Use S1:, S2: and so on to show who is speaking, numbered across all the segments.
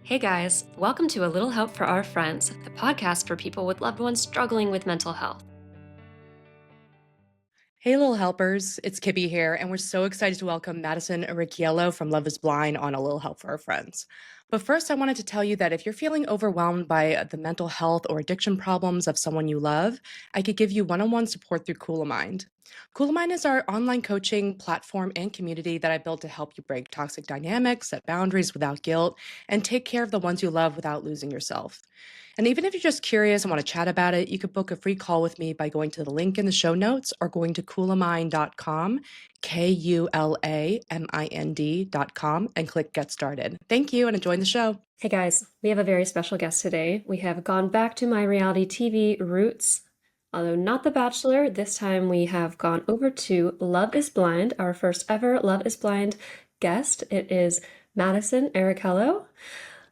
S1: Hey guys, welcome to A Little Help for Our Friends, the podcast for people with loved ones struggling with mental health.
S2: Hey, little helpers, it's Kibby here, and we're so excited to welcome Madison Errichiello from Love is Blind on A Little Help for Our Friends. But first, I wanted to tell you that if you're feeling overwhelmed by the mental health or addiction problems of someone you love, I could give you one-on-one support through Mind. Mind is our online coaching platform and community that I built to help you break toxic dynamics, set boundaries without guilt, and take care of the ones you love without losing yourself. And even if you're just curious and want to chat about it, you could book a free call with me by going to the link in the show notes or going to coolamind.com, KULAMIND.com, and click Get Started. Thank you and enjoy the show.
S1: Hey guys, we have a very special guest today. We have gone back to my reality TV roots, although not The Bachelor. This time we have gone over to Love is Blind, our first ever Love is Blind guest. It is Madison Errichiello.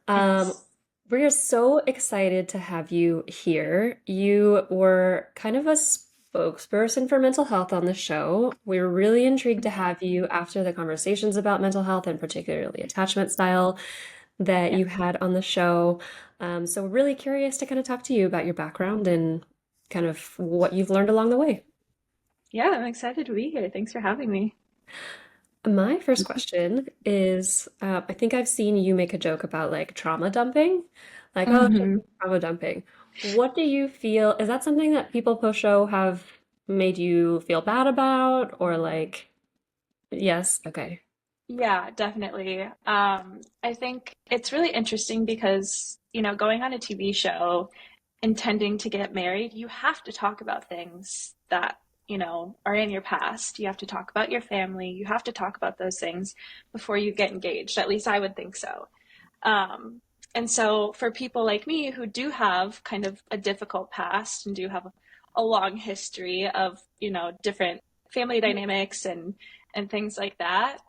S2: Yes.
S1: We are so excited to have you here. You were kind of a spokesperson for mental health on the show. We were really intrigued to have you after the conversations about mental health and particularly attachment style that you had on the show. So we're really curious to kind of talk to you about your background and kind of what you've learned along the way.
S3: Yeah, I'm excited to be here. Thanks for having me.
S1: My first question is, I think I've seen you make a joke about like trauma dumping, like, oh, she's
S3: hmm
S1: trauma dumping. What do you feel? Is that something that people post-show have made you feel bad about, or like, yes, okay.
S3: Yeah, definitely. I think it's really interesting because, going on a TV show, intending to get married, you have to talk about things that, are in your past. You have to talk about your family. You have to talk about those things before you get engaged. At least I would think so. And so for people like me who do have kind of a difficult past and do have a long history of, different family dynamics and things like that,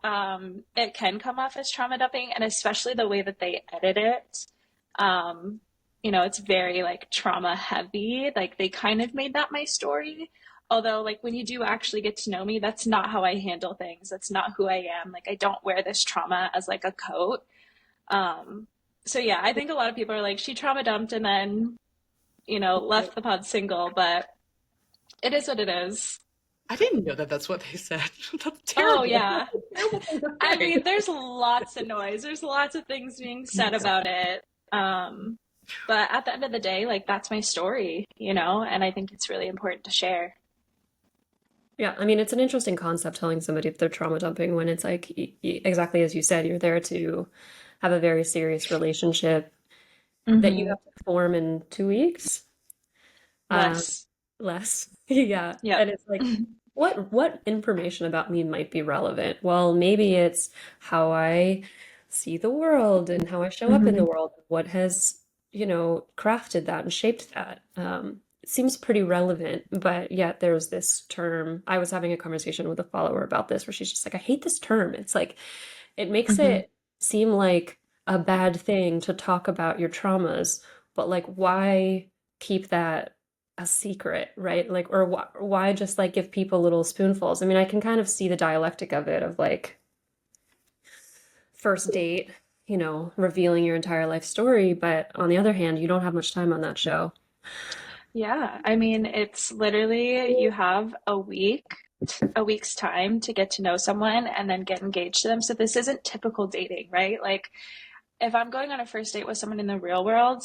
S3: it can come off as trauma dumping, and especially the way that they edit it. Um, it's very like trauma heavy. Like they kind of made that my story. Although, like, when you do actually get to know me, that's not how I handle things. That's not who I am. Like, I don't wear this trauma as like a coat. Um, so yeah, I think a lot of people are like, she trauma dumped and then, left the pod single, but it is what it is.
S2: I didn't know that that's what they said. That's
S3: Oh
S2: terrible.
S3: yeah.
S2: Terrible thing to
S3: I
S2: say.
S3: mean, there's lots of noise. There's lots of things being said about it. But at the end of the day, like that's my story, and I think it's really important to share.
S1: Yeah, I mean, it's an interesting concept telling somebody that they're trauma dumping when it's like exactly as you said, you're there to have a very serious relationship that you
S3: hmm
S1: have to form in 2 weeks. Um,
S3: Less.
S1: less. Yeah.
S3: Yep.
S1: And it's like, what information about me might be relevant? Well, maybe it's how I see the world and how I show up in the
S3: hmm
S1: world. What has, crafted that and shaped that. It seems pretty relevant, but yet there's this term. I was having a conversation with a follower about this where she's just like, I hate this term. It's like, it makes
S3: hmm
S1: it seem like a bad thing to talk about your traumas, but like, why keep that a secret, right? Like, or why just like give people little spoonfuls? I mean, I can kind of see the dialectic of it of like first date, revealing your entire life story, but on the other hand, you don't have much time on that show.
S3: Yeah. I mean, it's literally you have a week's time to get to know someone and then get engaged to them. So this isn't typical dating, right? Like if I'm going on a first date with someone in the real world,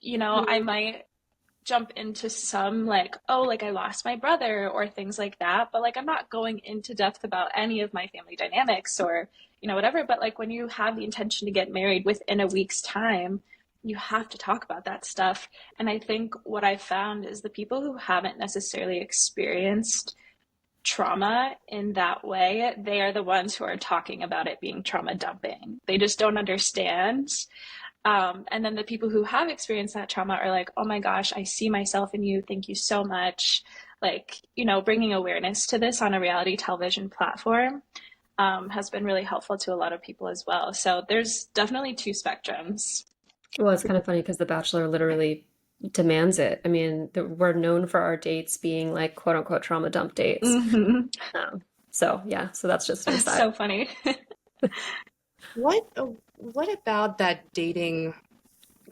S3: I might jump into some like, oh, like I lost my brother or things like that. But like I'm not going into depth about any of my family dynamics or, whatever. But like when you have the intention to get married within a week's time, you have to talk about that stuff. And I think what I found is the people who haven't necessarily experienced trauma in that way, they are the ones who are talking about it being trauma dumping. They just don't understand. And then the people who have experienced that trauma are like, oh my gosh, I see myself in you. Thank you so much. Like, bringing awareness to this on a reality television platform has been really helpful to a lot of people as well. So there's definitely two spectrums.
S1: Well, it's kind of funny because The Bachelor literally demands it. I mean, we're known for our dates being like quote unquote trauma dump dates.
S3: hmm
S1: So yeah, so that's just an
S3: That's
S1: aside.
S3: so funny.
S2: What about that dating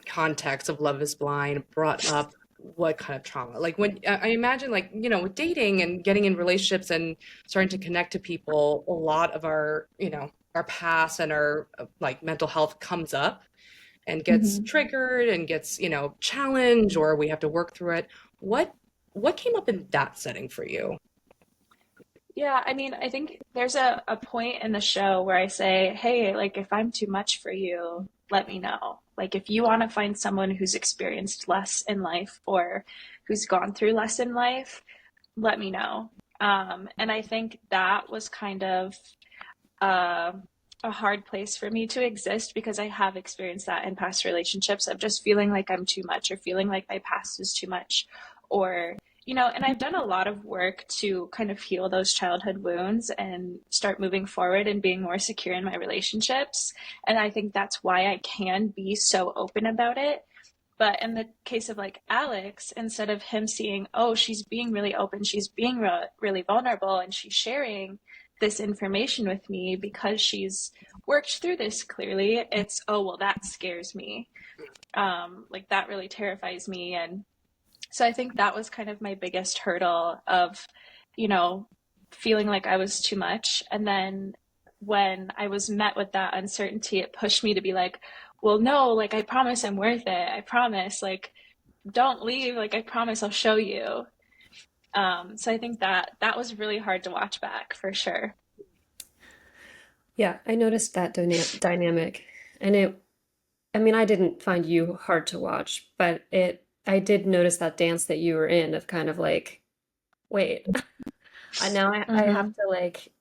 S2: context of Love is Blind brought up what kind of trauma? Like when I imagine like, with dating and getting in relationships and starting to connect to people, a lot of our, our past and our like mental health comes up and gets
S3: Mhm.
S2: triggered and gets, challenged or we have to work through it. What what came up in that setting for you?
S3: Yeah, I mean, I think there's a point in the show where I say, hey, like, if I'm too much for you, let me know. Like, if you want to find someone who's experienced less in life or who's gone through less in life, let me know. And I think that was kind of uh, a hard place for me to exist because I have experienced that in past relationships of just feeling like I'm too much or feeling like my past is too much or and I've done a lot of work to kind of heal those childhood wounds and start moving forward and being more secure in my relationships. And I think that's why I can be so open about it. But in the case of like Alex, instead of him seeing, oh, she's being really open, she's being really vulnerable, and she's sharing this information with me because she's worked through this clearly, it's, oh, well, that scares me. Like that really terrifies me. And so I think that was kind of my biggest hurdle of, you know, feeling like I was too much. And then when I was met with that uncertainty, it pushed me to be like, well, no, like I promise I'm worth it. I promise, like, don't leave. Like, I promise I'll show you. So I think that that was really hard to watch back for sure.
S1: Yeah, I noticed that dynamic, and I mean, I didn't find you hard to watch, but I did notice that dance that you were in of kind of like, wait, I have
S3: Mm-hmm.
S1: to like,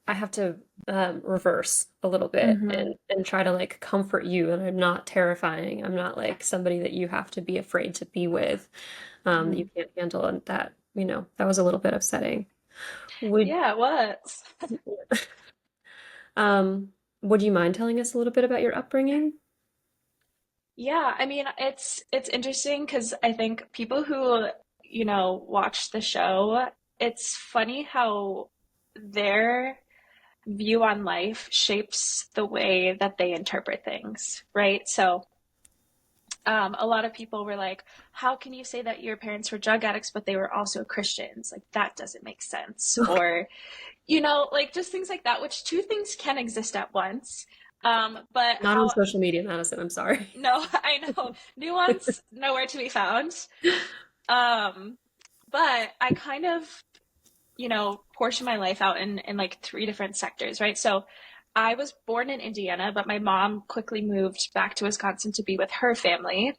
S1: I have to reverse a little bit
S3: Mm-hmm.
S1: and try to like comfort you, and I'm not terrifying. I'm not like somebody that you have to be afraid to be with. You
S3: Mm-hmm.
S1: can't handle, and that, that was a little bit upsetting. Would
S3: Yeah, it was.
S1: um would you mind telling us a little bit about your upbringing?
S3: Yeah, I mean, it's interesting because I think people who, watch the show, it's funny how their view on life shapes the way that they interpret things, right? So, a lot of people were like, "How can you say that your parents were drug addicts, but they were also Christians? Like that doesn't make sense." Or, like just things like that, which two things can exist at once. But
S1: Not on
S3: how
S1: social media, Madison, I'm sorry.
S3: No, I know. Nuance nowhere to be found. Um, but I kind of, portion my life out in like three different sectors, right? So I was born in Indiana, but my mom quickly moved back to Wisconsin to be with her family.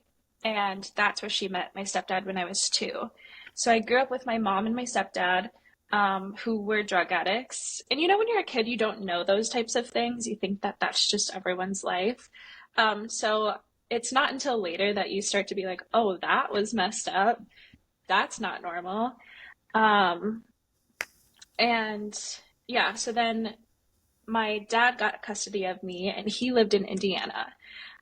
S3: And that's where she met my stepdad when I was 2. So I grew up with my mom and my stepdad, who were drug addicts. And when you're a kid, you don't know those types of things. You think that that's just everyone's life. So it's not until later that you start to be like, oh, that was messed up. That's not normal. Um, and yeah, so then my dad got custody of me and he lived in Indiana.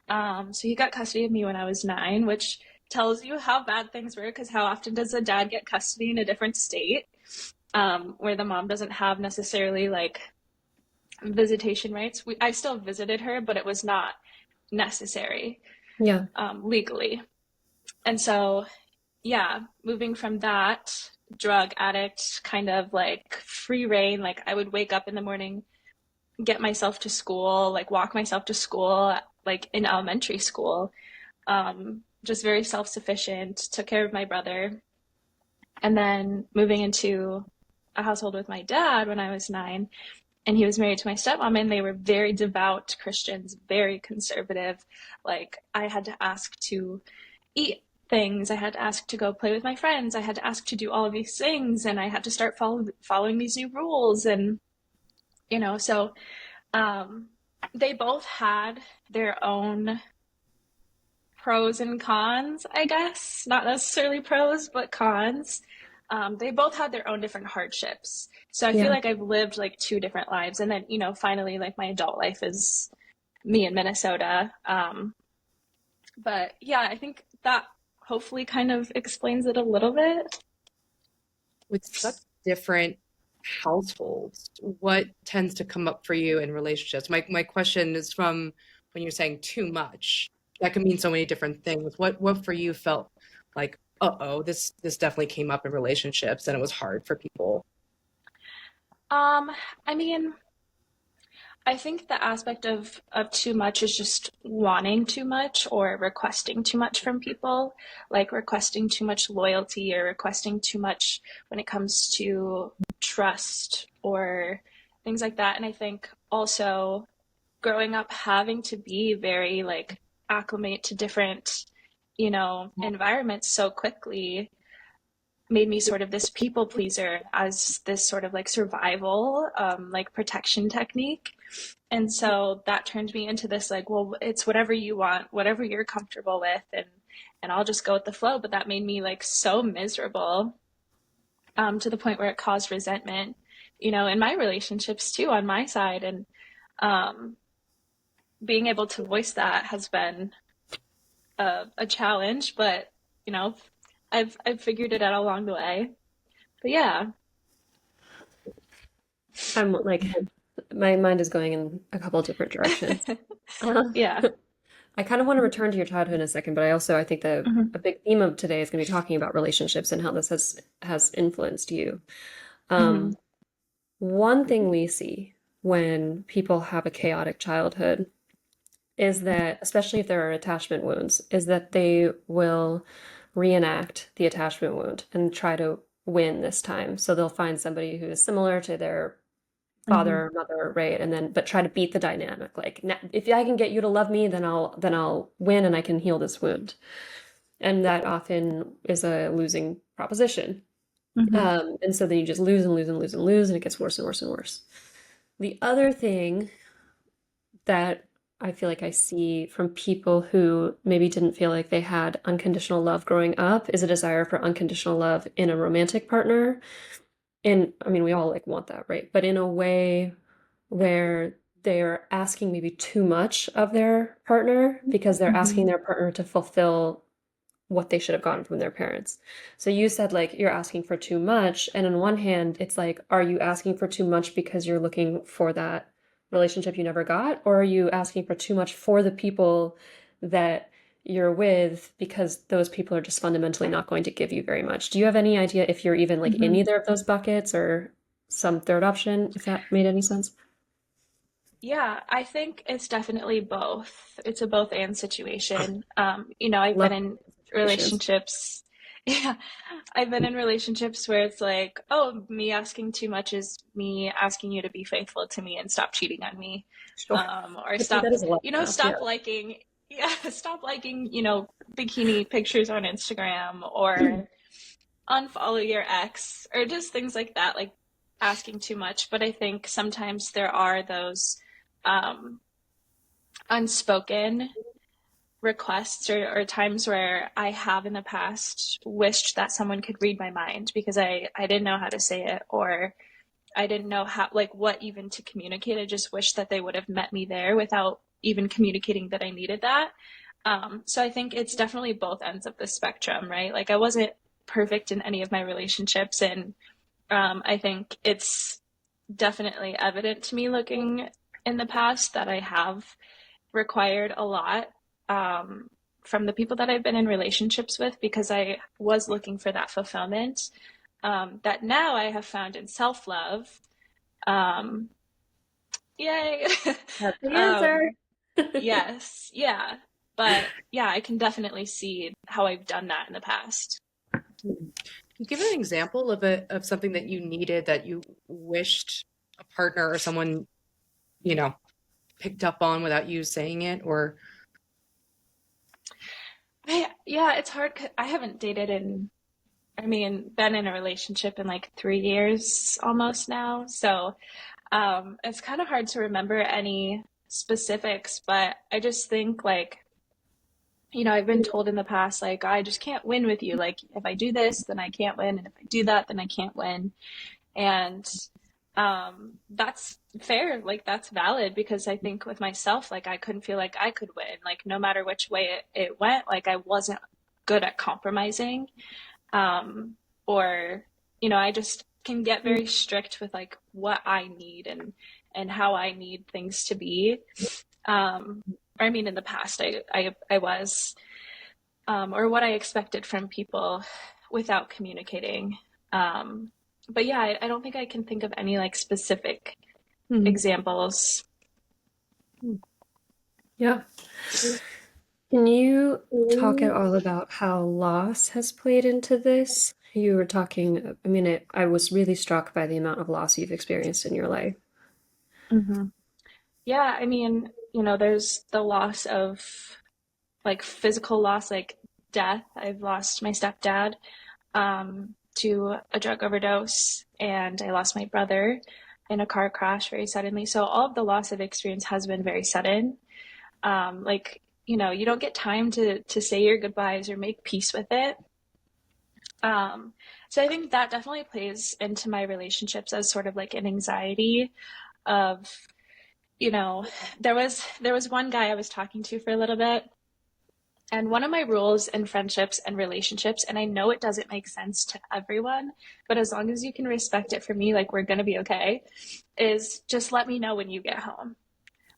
S3: So he got custody of me when I was 9, which tells you how bad things were because how often does a dad get custody in a different state, where the mom doesn't have necessarily like visitation rights? I still visited her, but it was not necessary,
S1: Yeah.
S3: legally. And so, yeah, moving from that drug addict kind of like free reign, like I would wake up in the morning, get myself to school, like walk myself to school, like in elementary school, just very self sufficient, took care of my brother. And then moving into a household with my dad when I was 9, and he was married to my stepmom, and they were very devout Christians, very conservative. Like, I had to ask to eat things. I had to ask to go play with my friends. I had to ask to do all of these things, and I had to start following these new rules. And so um, they both had their own pros and cons, I guess. Not necessarily pros, but cons. They both had their own different hardships. So I feel
S1: Yeah.
S3: like I've lived like two different lives. And then, finally, like my adult life is me in Minnesota. But yeah, I think that hopefully kind of explains it a little bit.
S2: With such different households, what tends to come up for you in relationships? My question is from when you're saying too much, that can mean so many different things. What for you felt like, uh-oh, this definitely came up in relationships and it was hard for people?
S3: Um, I mean, I think the aspect of too much is just wanting too much or requesting too much from people, like requesting too much loyalty or requesting too much when it comes to trust or things like that. And I think also growing up having to be very like acclimate to different, environments so quickly made me sort of this people pleaser as this sort of like survival, like protection technique. And so that turned me into this like, well, it's whatever you want, whatever you're comfortable with, and I'll just go with the flow. But that made me like so miserable, to the point where it caused resentment, in my relationships too, on my side. And um, being able to voice that has been a challenge, but you know, I've figured it out along the way. But yeah.
S1: I'm like, my mind is going in a couple of different directions. Uh,
S3: Yeah.
S1: I kind of want to return to your childhood in a second, but I think that
S3: Hmm.
S1: a big theme of today is going to be talking about relationships and how this has influenced you.
S3: Hmm.
S1: Um, One thing we see when people have a chaotic childhood is that, especially if there are attachment wounds, is that they will reenact the attachment wound and try to win this time. So they'll find somebody who is similar to their
S3: Hmm.
S1: father or mother, right? And then, but try to beat the dynamic. Like, if I can get you to love me, then I'll win and I can heal this wound. And that often is a losing proposition.
S3: Hmm.
S1: And so then you just lose and lose and lose and lose, and it gets worse and worse and worse. The other thing that I feel like I see from people who maybe didn't feel like they had unconditional love growing up is a desire for unconditional love in a romantic partner. And I mean, we all like want that, right? But in a way where they're asking maybe too much of their partner because they're asking
S3: Hmm.
S1: their partner to fulfill what they should have gotten from their parents. So you said like you're asking for too much, and on one hand, it's like, are you asking for too much because you're looking for that relationship you never got, or are you asking for too much for the people that you're with because those people are just fundamentally not going to give you very much? Do you have any idea if you're even like in
S3: Hmm.
S1: either of those buckets or some third option, if that made any sense?
S3: Yeah, I think it's definitely both. It's a both and situation. I've
S1: Love
S3: been in
S1: situations.
S3: relationships. Yeah, I've been in relationships where it's like, oh, me asking too much is me asking you to be faithful to me and stop cheating on me.
S1: Sure.
S3: Or
S1: I think that
S3: stop,
S1: is a lot now. Yeah.
S3: stop liking, yeah, stop liking, bikini pictures on Instagram or unfollow your ex or just things like that, like asking too much. But I think sometimes there are those um, unspoken requests or times where I have in the past wished that someone could read my mind because I didn't know how to say it or I didn't know how, like, what even to communicate. I just wish that they would have met me there without even communicating that I needed that. So I think it's definitely both ends of the spectrum, right? Like, I wasn't perfect in any of my relationships. And I think it's definitely evident to me looking in the past that I have required a lot, from the people that I've been in relationships with because I was looking for that fulfillment, that now I have found in self love. Um, Yay!
S1: That's the
S3: um,
S1: answer.
S3: yes, yeah. But yeah, I can definitely see how I've done that in the past.
S2: Can you give an example of something that you needed that you wished a partner or someone, you know, picked up on without you saying it? Or
S3: Yeah, it's hard. I haven't dated in, I mean, been in a relationship in like 3 years almost now. So it's kind of hard to remember any specifics, but I just think like, I've been told in the past, like, I just can't win with you. Like, if I do this, then I can't win. And if I do that, then I can't win. And that's fair. Like, that's valid because I think with myself, like, I couldn't feel like I could win. Like, no matter which way it went, like, I wasn't good at compromising. Um, or, I just can get very strict with like what I need and how I need things to be. I mean, in the past, I was, or what I expected from people without communicating. Um, but yeah, I don't think I can think of any like specific
S2: Mhm.
S3: examples.
S1: Yeah. Can you talk at all about how loss has played into this? You were talking, I mean, I was really struck by the amount of loss you've experienced in your life.
S3: Hmm. Yeah, I mean, there's the loss of like physical loss, like death. I've lost my stepdad to a drug overdose, and I lost my brother in a car crash very suddenly. So all of the loss I've experienced has been very sudden. Like, you don't get time to say your goodbyes or make peace with it. Um, so I think that definitely plays into my relationships as sort of like an anxiety of, you know, there was one guy I was talking to for a little bit, and one of my rules in friendships and relationships, and I know it doesn't make sense to everyone, but as long as you can respect it for me, like we're gonna be okay, is just let me know when you get home.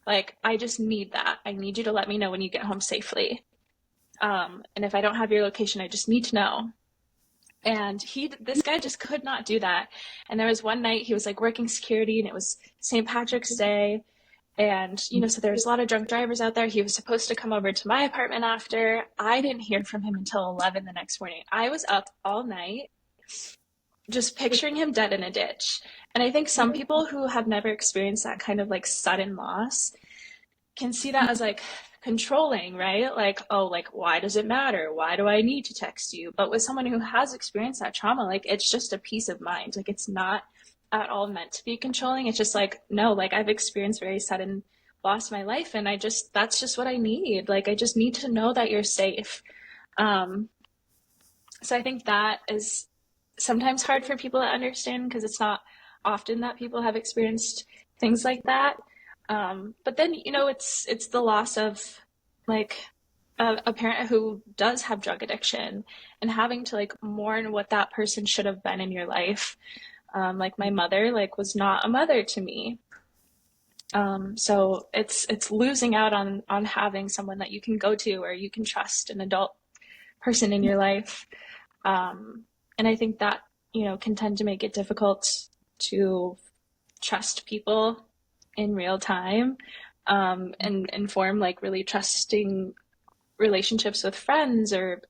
S3: Like I just need that. I need you to let me know when you get home safely. And if I don't have your location, I just need to know. And this guy just could not do that. And there was one night he was like working security, and it was St. Patrick's Day. And, so there was a lot of drunk drivers out there. He was supposed to come over to my apartment after. I didn't hear from him until 11 the next morning. I was up all night just picturing him dead in a ditch. And I think some people who have never experienced that kind of like sudden loss can see that as like controlling, right? Like, oh, like, why does it matter? Why do I need to text you? But with someone who has experienced that trauma, like, it's just a peace of mind. Like, it's not at all meant to be controlling. It's just like, no, like, I've experienced very sudden loss in my life, and that's just what I need. Like, I just need to know that you're safe. Um, so I think that is sometimes hard for people to understand because it's not often that people have experienced things like that. But then it's the loss of like a parent who does have drug addiction and having to like mourn what that person should have been in your life. Like my mother like was not a mother to me. So it's losing out on having someone that you can go to or you can trust, an adult person in your life. And I think that, can tend to make it difficult to trust people in real time, and form like really trusting relationships with friends or,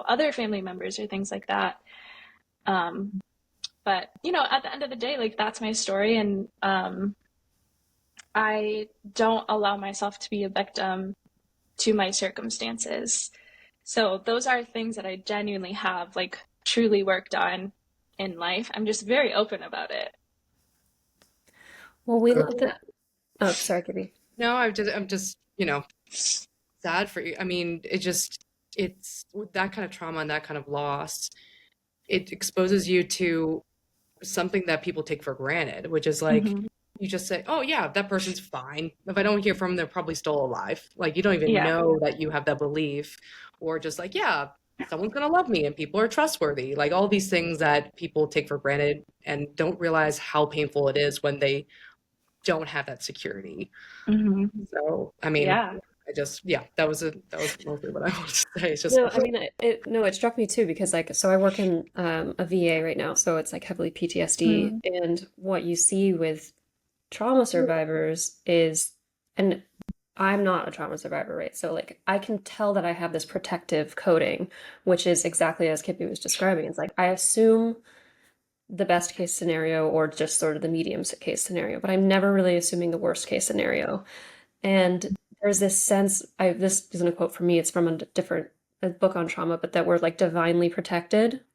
S3: other family members or things like that. Um, but, at the end of the day, like that's my story. And I don't allow myself to be a victim to my circumstances. So those are things that I genuinely have like truly worked on in life. I'm just very open about it.
S1: Well, we love that. Oh, sorry, Gibby.
S2: No, I'm just, sad for you. I mean, it's with that kind of trauma and that kind of loss, it exposes you to something that people take for granted, which is like
S3: Mm-hmm.
S2: you just say, "Oh yeah, that person's fine. If I don't hear from them, they're probably still alive." Like you don't even
S3: Yeah.
S2: know that you have that belief, or just like, "Yeah, someone's gonna love me and people are trustworthy." Like all these things that people take for granted and don't realize how painful it is when they don't have that security.
S3: Mm-hmm.
S2: So, I mean,
S3: Yeah.
S2: yeah, that was mostly what I wanted to say. It's just,
S1: No, I mean, it struck me too because like, so I work in a VA right now, so it's like heavily PTSD,
S3: Mm-hmm.
S1: and what you see with trauma survivors is, and I'm not a trauma survivor, right? So like I can tell that I have this protective coding, which is exactly as Kippy was describing. It's like I assume the best case scenario or just sort of the medium case scenario, but I'm never really assuming the worst case scenario. And there's this sense, this isn't a quote from me, it's from a book on trauma, but that we're like divinely protected.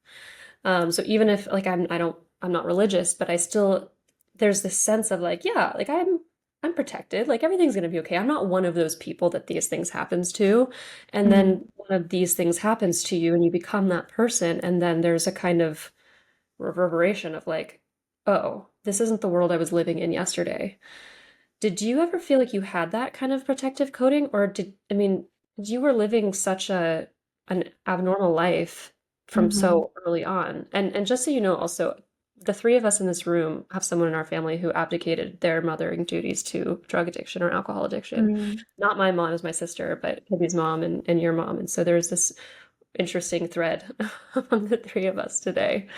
S1: So even if like I'm not religious, but I still, there's this sense of like, yeah, like I'm protected, like everything's gonna be okay. I'm not one of those people that these things happens to. And
S3: Mm-hmm.
S1: then one of these things happens to you and you become that person. And then there's a kind of reverberation of like, oh, this isn't the world I was living in yesterday. Did you ever feel like you had that kind of protective coding, or I mean, you were living such an abnormal life from
S3: Mm-hmm.
S1: so early on. And just so you know, also, the three of us in this room have someone in our family who abdicated their mothering duties to drug addiction or alcohol addiction.
S3: Mm.
S1: Not my mom is my sister, but Libby's mom and your mom. And so there's this interesting thread among the three of us today.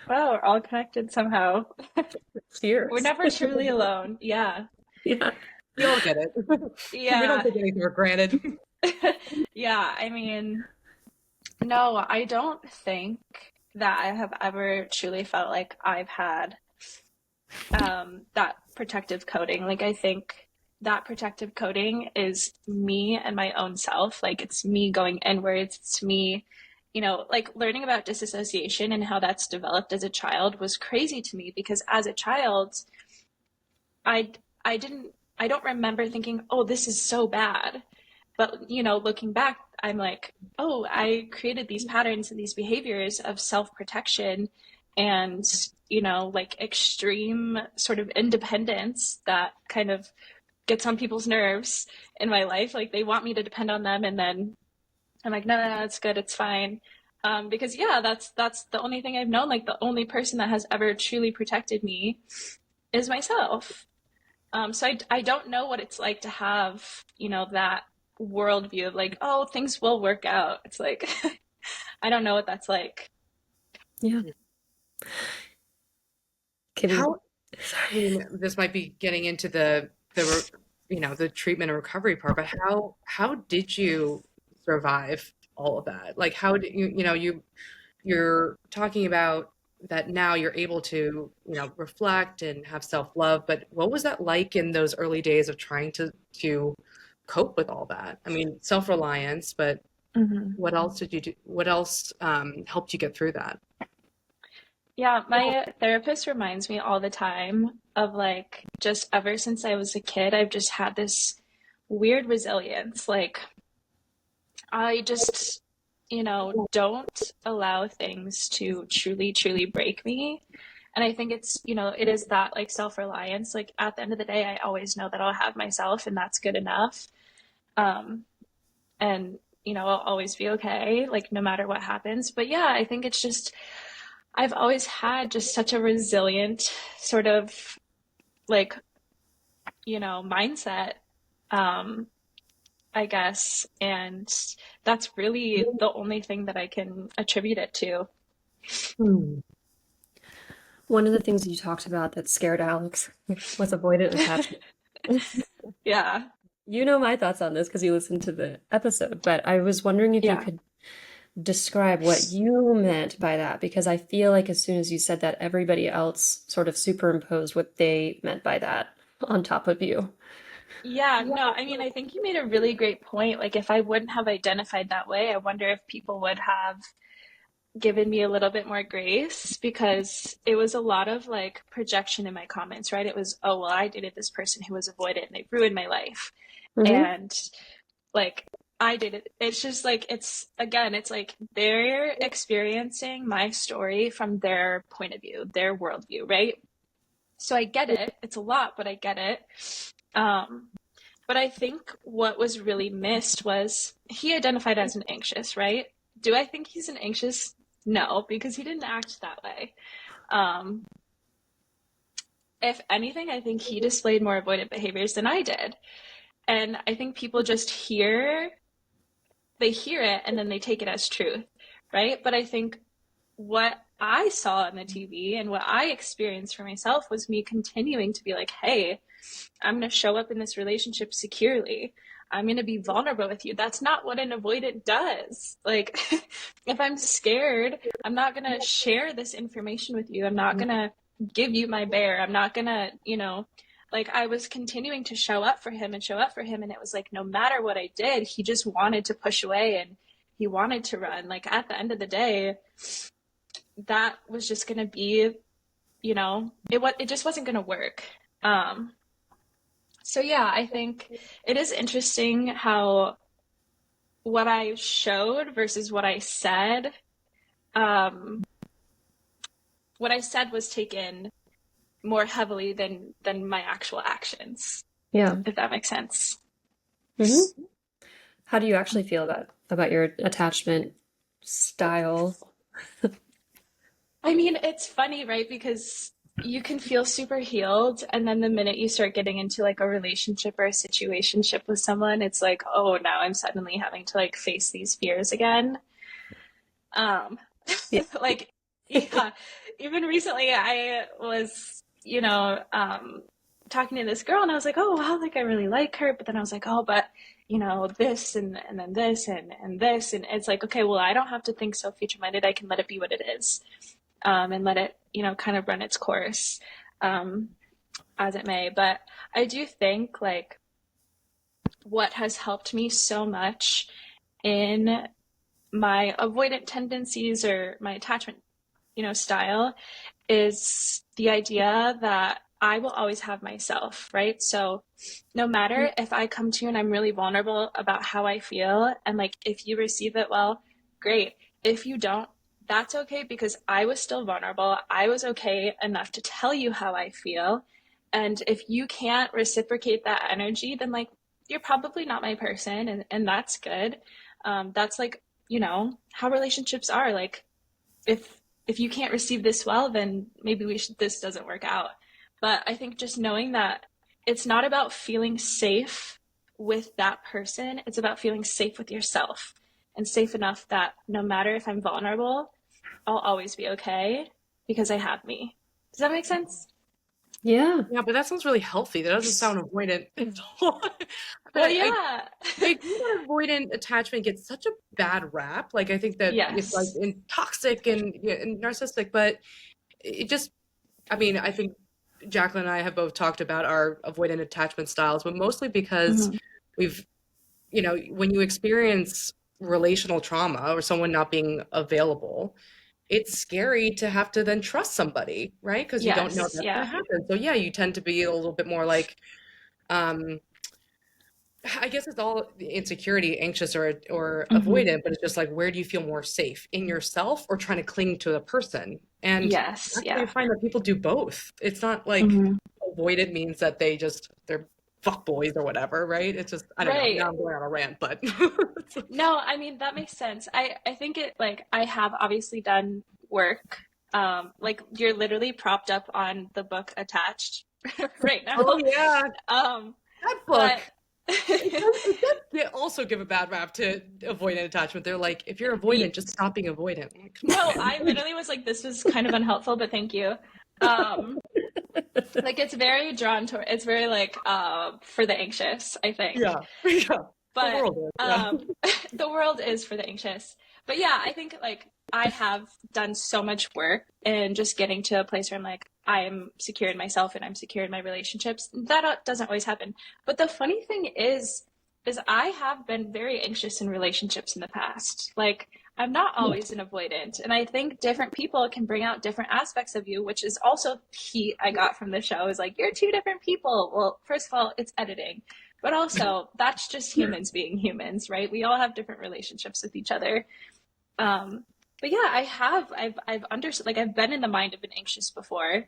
S3: Wow, we're all connected somehow. We're
S1: Cheers.
S3: never truly alone. Yeah.
S1: Yeah.
S2: We all get it. We don't
S3: Yeah.
S2: take anything for granted.
S3: Yeah, I mean, no, I don't think that I have ever truly felt like I've had that protective coating. Like, I think that protective coating is me and my own self. Like, it's me going inwards. It's me, like learning about disassociation and how that's developed as a child was crazy to me because as a child, I I don't remember thinking, oh, this is so bad. But, looking back, I'm like, oh, I created these patterns and these behaviors of self protection and, like extreme sort of independence that kind of gets on people's nerves in my life. Like they want me to depend on them. And then I'm like, no, no, no, it's good. It's fine. Because yeah, that's the only thing I've known. Like the only person that has ever truly protected me is myself. So I don't know what it's like to have, that worldview of like, oh, things will work out. It's like, I don't know what that's like.
S1: Yeah.
S2: How, I
S1: Sorry.
S2: mean, this might be getting into the treatment and recovery part, but how did you survive all of that? Like, how did you're talking about that now you're able to, reflect and have self-love, but what was that like in those early days of trying to cope with all that? I mean, self-reliance, but
S3: Mm-hmm.
S2: what else did you do? What else helped you get through that?
S3: Yeah, my therapist reminds me all the time of like, just ever since I was a kid, I've just had this weird resilience. Like, I just, don't allow things to truly, truly break me. And I think it's, it is that like self reliance. Like at the end of the day, I always know that I'll have myself and that's good enough. Um, and, I'll always be okay, like no matter what happens. But yeah, I think it's just, I've always had just such a resilient sort of like, mindset. Um, I guess. And that's really the only thing that I can attribute it to.
S2: Hmm.
S1: One of the things you talked about that scared Alex was avoidant attachment.
S3: Yeah.
S1: You know my thoughts on this because you listened to the episode, but I was wondering if you
S3: Yeah.
S1: could describe what you meant by that because I feel like as soon as you said that, everybody else sort of superimposed what they meant by that on top of you.
S3: Yeah. No, I mean, I think you made a really great point. Like, if I wouldn't have identified that way, I wonder if people would have given me a little bit more grace because it was a lot of like projection in my comments, right? It was, oh, well, I dated this person who was avoidant and they ruined my life.
S1: Mm-hmm.
S3: And like I did it. It's just like it's again, it's like they're experiencing my story from their point of view, their worldview, right? So I get it. It's a lot, but I get it. Um, but I think what was really missed was he identified as an anxious, right? Do I think he's an anxious? No, because he didn't act that way. Um, if anything, I think he displayed more avoidant behaviors than I did. And I think people just they hear it and then they take it as truth, right? But I think what I saw on the TV and what I experienced for myself was me continuing to be like, hey, I'm going to show up in this relationship securely. I'm going to be vulnerable with you. That's not what an avoidant does. Like, if I'm scared, I'm not going to share this information with you. I'm not going to give you my bear. I'm not going to, like I was continuing to show up for him and show up for him. And it was like, no matter what I did, he just wanted to push away and he wanted to run. Like at the end of the day, that was just going to be, it just wasn't going to work. So yeah, I think it is interesting how what I showed versus um, what I said was taken more heavily than my actual actions,
S1: Yeah.
S3: if that makes sense.
S1: Mm-hmm. How do you actually feel about your attachment style?
S3: I mean, it's funny, right? Because you can feel super healed, and then the minute you start getting into like a relationship or a situationship with someone, it's like, oh, now I'm suddenly having to like face these fears again. Um,
S1: Yeah.
S3: like, yeah, even recently I was, talking to this girl and I was like, oh, wow, like I really like her. But then I was like, oh, but this and then this and this. And it's like, okay, well, I don't have to think so future minded. I can let it be what it is, and let it, kind of run its course, um, as it may. But I do think like what has helped me so much in my avoidant tendencies or my attachment, style is the idea that I will always have myself, right? So no matter if I come to you and I'm really vulnerable about how I feel, and like if you receive it well, great. If you don't, that's okay because I was still vulnerable. I was okay enough to tell you how I feel. And if you can't reciprocate that energy, then like you're probably not my person, and that's good. That's like, how relationships are. Like if you can't receive this well, then maybe this doesn't work out. But I think just knowing that it's not about feeling safe with that person, it's about feeling safe with yourself and safe enough that no matter if I'm vulnerable, I'll always be okay because I have me. Does that make sense?
S1: Yeah.
S2: Yeah, but that sounds really healthy. That doesn't sound avoidant at all.
S3: Well,
S2: I
S3: yeah.
S2: I agree that avoidant attachment gets such a bad rap. Like I think that it's like
S3: Yes.
S2: toxic and, yeah, and narcissistic, but it just, I mean, I think Jacqueline and I have both talked about our avoidant attachment styles, but mostly because
S3: Mm-hmm.
S2: we've, when you experience relational trauma or someone not being available, it's scary to have to then trust somebody, right? Because you don't know if
S3: Yes.
S2: that's going
S3: Yeah.
S2: to happen. So yeah, you tend to be a little bit more like, um, I guess it's all insecurity, anxious or
S3: Mm-hmm.
S2: avoidant, but it's just like where do you feel more safe in yourself or trying to cling to a person? And
S3: Yes.
S2: actually, I
S3: Yeah.
S2: find that people do both. It's not like
S3: Mm-hmm.
S2: avoidant means that they're fuck boys or whatever, right? It's just I don't know. Now
S3: Right.
S2: I'm going on a rant, but
S3: No, I mean that makes sense. I think it like I have obviously done work. Like you're literally propped up on the book attached right
S2: oh
S3: now.
S2: yeah,
S3: Um,
S2: that
S3: but
S2: book. It does also give a bad rap to avoidant attachment. They're like, if you're avoidant, just stop being avoidant. I'm like, come on,
S3: no,
S2: man.
S3: I literally was like, this was kind of unhelpful, but thank you. Um, like it's very drawn toward. It's very like for the anxious, I think.
S2: Yeah, yeah. The
S3: But
S2: world is, yeah.
S3: the world is for the anxious. But yeah, I think like I have done so much work in just getting to a place where I'm like I am secure in myself and I'm secure in my relationships. That doesn't always happen. But the funny thing is I have been very anxious in relationships in the past. Like I'm not always an avoidant, and I think different people can bring out different aspects of you, which is also heat I got from the show. Is like you're two different people. Well, first of all, it's editing, but also that's just humans being humans, right? We all have different relationships with each other. Um, but yeah, I've understood, like I've been in the mind of an anxious before.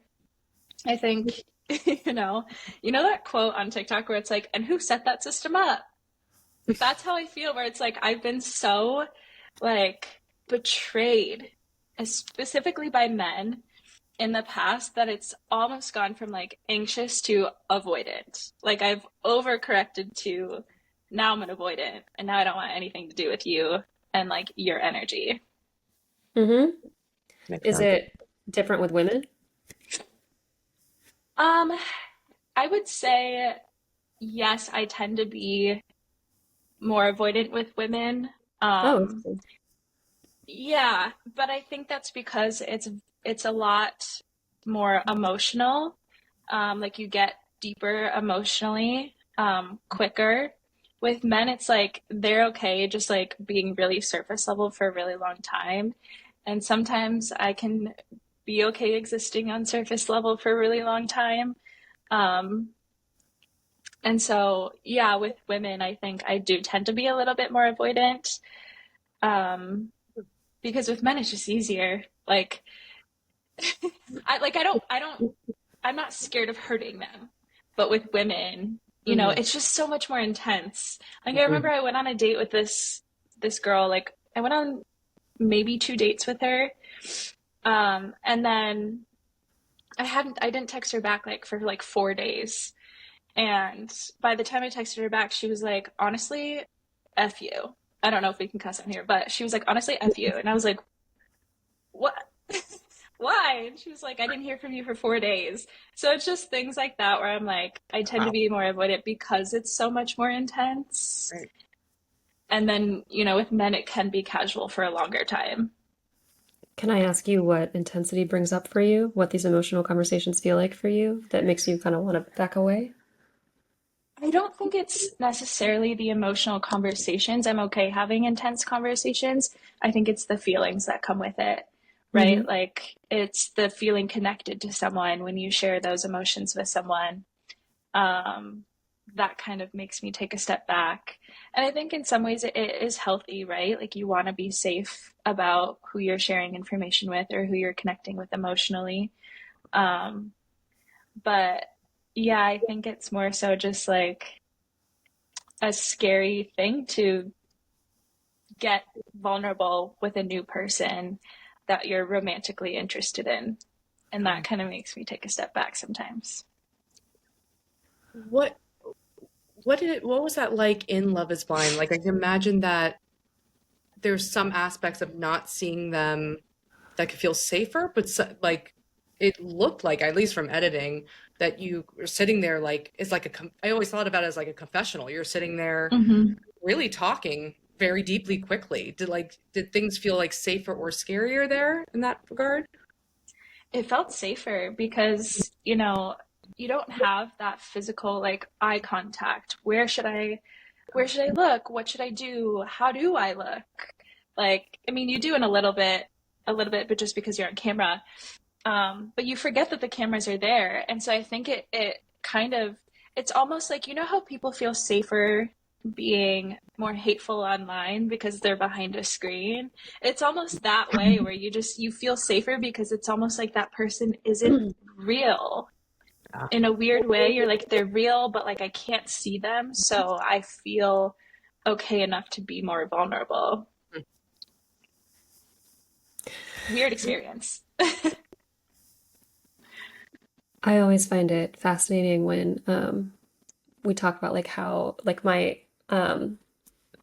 S3: I think, that quote on TikTok where it's like, and who set that system up? That's how I feel, where it's like I've been so like betrayed, specifically by men in the past, that it's almost gone from like anxious to avoidant. Like I've overcorrected to now I'm an avoidant and now I don't want anything to do with you and like your energy.
S1: Mm-hmm.
S2: Makes
S1: Is
S2: sense.
S1: it different with women?
S3: Um, I would say yes, I tend to be more avoidant with women.
S1: Oh,
S3: Um,
S1: interesting.
S3: yeah, but I think that's because it's a lot more emotional. Like you get deeper emotionally, quicker. With men, it's like they're okay just like being really surface level for a really long time. And sometimes I can be okay existing on surface level for a really long time. Um, and so, yeah, with women, I think I do tend to be a little bit more avoidant. Um, because with men, it's just easier. Like, I'm not scared of hurting them. But with women,
S2: Mhm.
S3: it's just so much more intense. Like I remember I went on a date with this girl, like I went on maybe two dates with her, And then I didn't text her back like for like 4 days. And by the time I texted her back, she was like, honestly, F you. I don't know if we can cuss on here, but she was like, honestly, F you. And I was like, what? Why? And she was like, I didn't hear from you for 4 days. So it's just things like that where I'm like, I tend to
S2: Wow.
S3: be more avoidant because it's so much more intense.
S2: Right.
S3: And then, with men, it can be casual for a longer time.
S1: Can I ask you what intensity brings up for you? What these emotional conversations feel like for you that makes you kind of want to back away?
S3: I don't think it's necessarily the emotional conversations. I'm okay having intense conversations. I think it's the feelings that come with it,
S1: Hmm.
S3: right? Like it's the feeling connected to someone when you share those emotions with someone. Um, that kind of makes me take a step back. And I think in some ways it is healthy, right? Like you want to be safe about who you're sharing information with or who you're connecting with emotionally. Um, but yeah, I think it's more so just like a scary thing to get vulnerable with a new person that you're romantically interested in. And that kind of makes me take a step back sometimes.
S2: What what was that like in Love is Blind? Like I can imagine that there's some aspects of not seeing them that could feel safer, but so, like it looked like, at least from editing, that you were sitting there like it's like I always thought about it as like a confessional. You're sitting there
S3: Mm-hmm.
S2: really talking very deeply quickly. Did things feel like safer or scarier there in that regard?
S3: It felt safer because, you don't have that physical like eye contact. Where should I look? What should I do? How do I look? Like, I mean, you do in a little bit, but just because you're on camera. But you forget that the cameras are there. And so I think it kind of, it's almost like, how people feel safer being more hateful online because they're behind a screen. It's almost that way where you feel safer because it's almost like that person isn't real
S2: Yeah.
S3: in a weird way. You're like, they're real, but like I can't see them. So I feel okay enough to be more vulnerable. Weird experience.
S1: I always find it fascinating when we talk about like how like my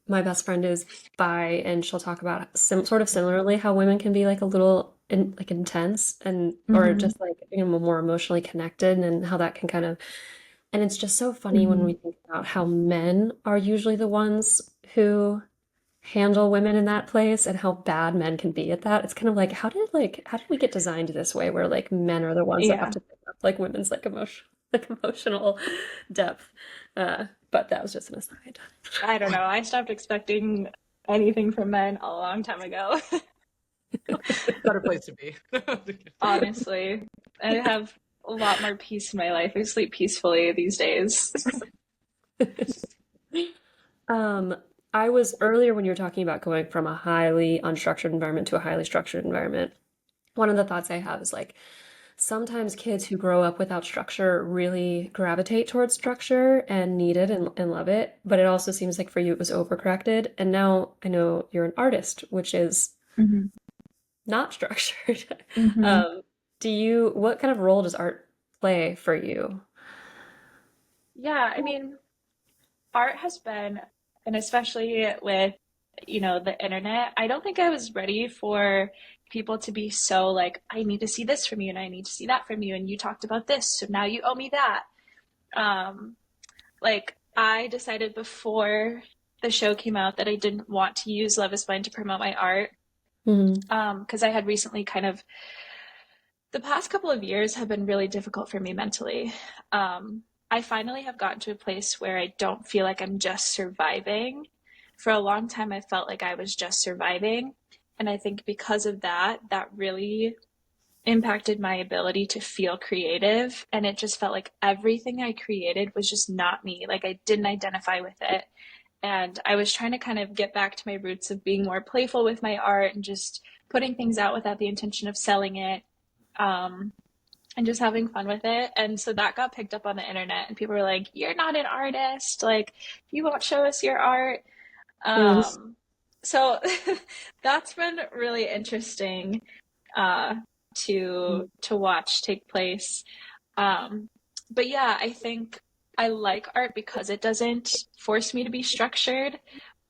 S1: best friend is bi and she'll talk about sort of similarly how women can be like a little like intense and or
S3: Mm-hmm.
S1: just like more emotionally connected and how that can kind of and it's just so funny when
S3: Mm-hmm.
S1: we think about how men are usually the ones who handle women in that place and how bad men can be at that. It's kind of like how did we get designed this way where like men are the ones that have
S3: Yeah.
S1: to pick up like women's like emotional depth. But that was just an aside.
S3: I don't know. I stopped expecting anything from men a long time ago.
S2: Better place to be.
S3: Honestly, I have a lot more peace in my life. I sleep peacefully these days.
S1: Um, I was earlier when you were talking about going from a highly unstructured environment to a highly structured environment. One of the thoughts I have is like sometimes kids who grow up without structure really gravitate towards structure and need it and love it. But it also seems like for you it was overcorrected. And now I know you're an artist, which is
S3: Hmm.
S1: not structured.
S3: Hmm.
S1: Um, what kind of role does art play for you?
S3: Yeah, I mean, art has been, and especially with, the internet, I don't think I was ready for people to be so like, I need to see this from you and I need to see that from you. And you talked about this, so now you owe me that. Um, like I decided before the show came out that I didn't want to use Love is Blind to promote my art.
S1: Hmm.
S3: Because I had recently the past couple of years have been really difficult for me mentally. I finally have gotten to a place where I don't feel like I'm just surviving. For a long time, I felt like I was just surviving. And I think because of that, that really impacted my ability to feel creative. And it just felt like everything I created was just not me. Like I didn't identify with it. And I was trying to kind of get back to my roots of being more playful with my art and just putting things out without the intention of selling it. Um, and just having fun with it. And so that got picked up on the internet, and people were like, "You're not an artist. Like, you won't show us your art."
S1: Mm.
S3: So that's been really interesting. to watch take place. Um, but yeah, I think I like art because it doesn't force me to be structured.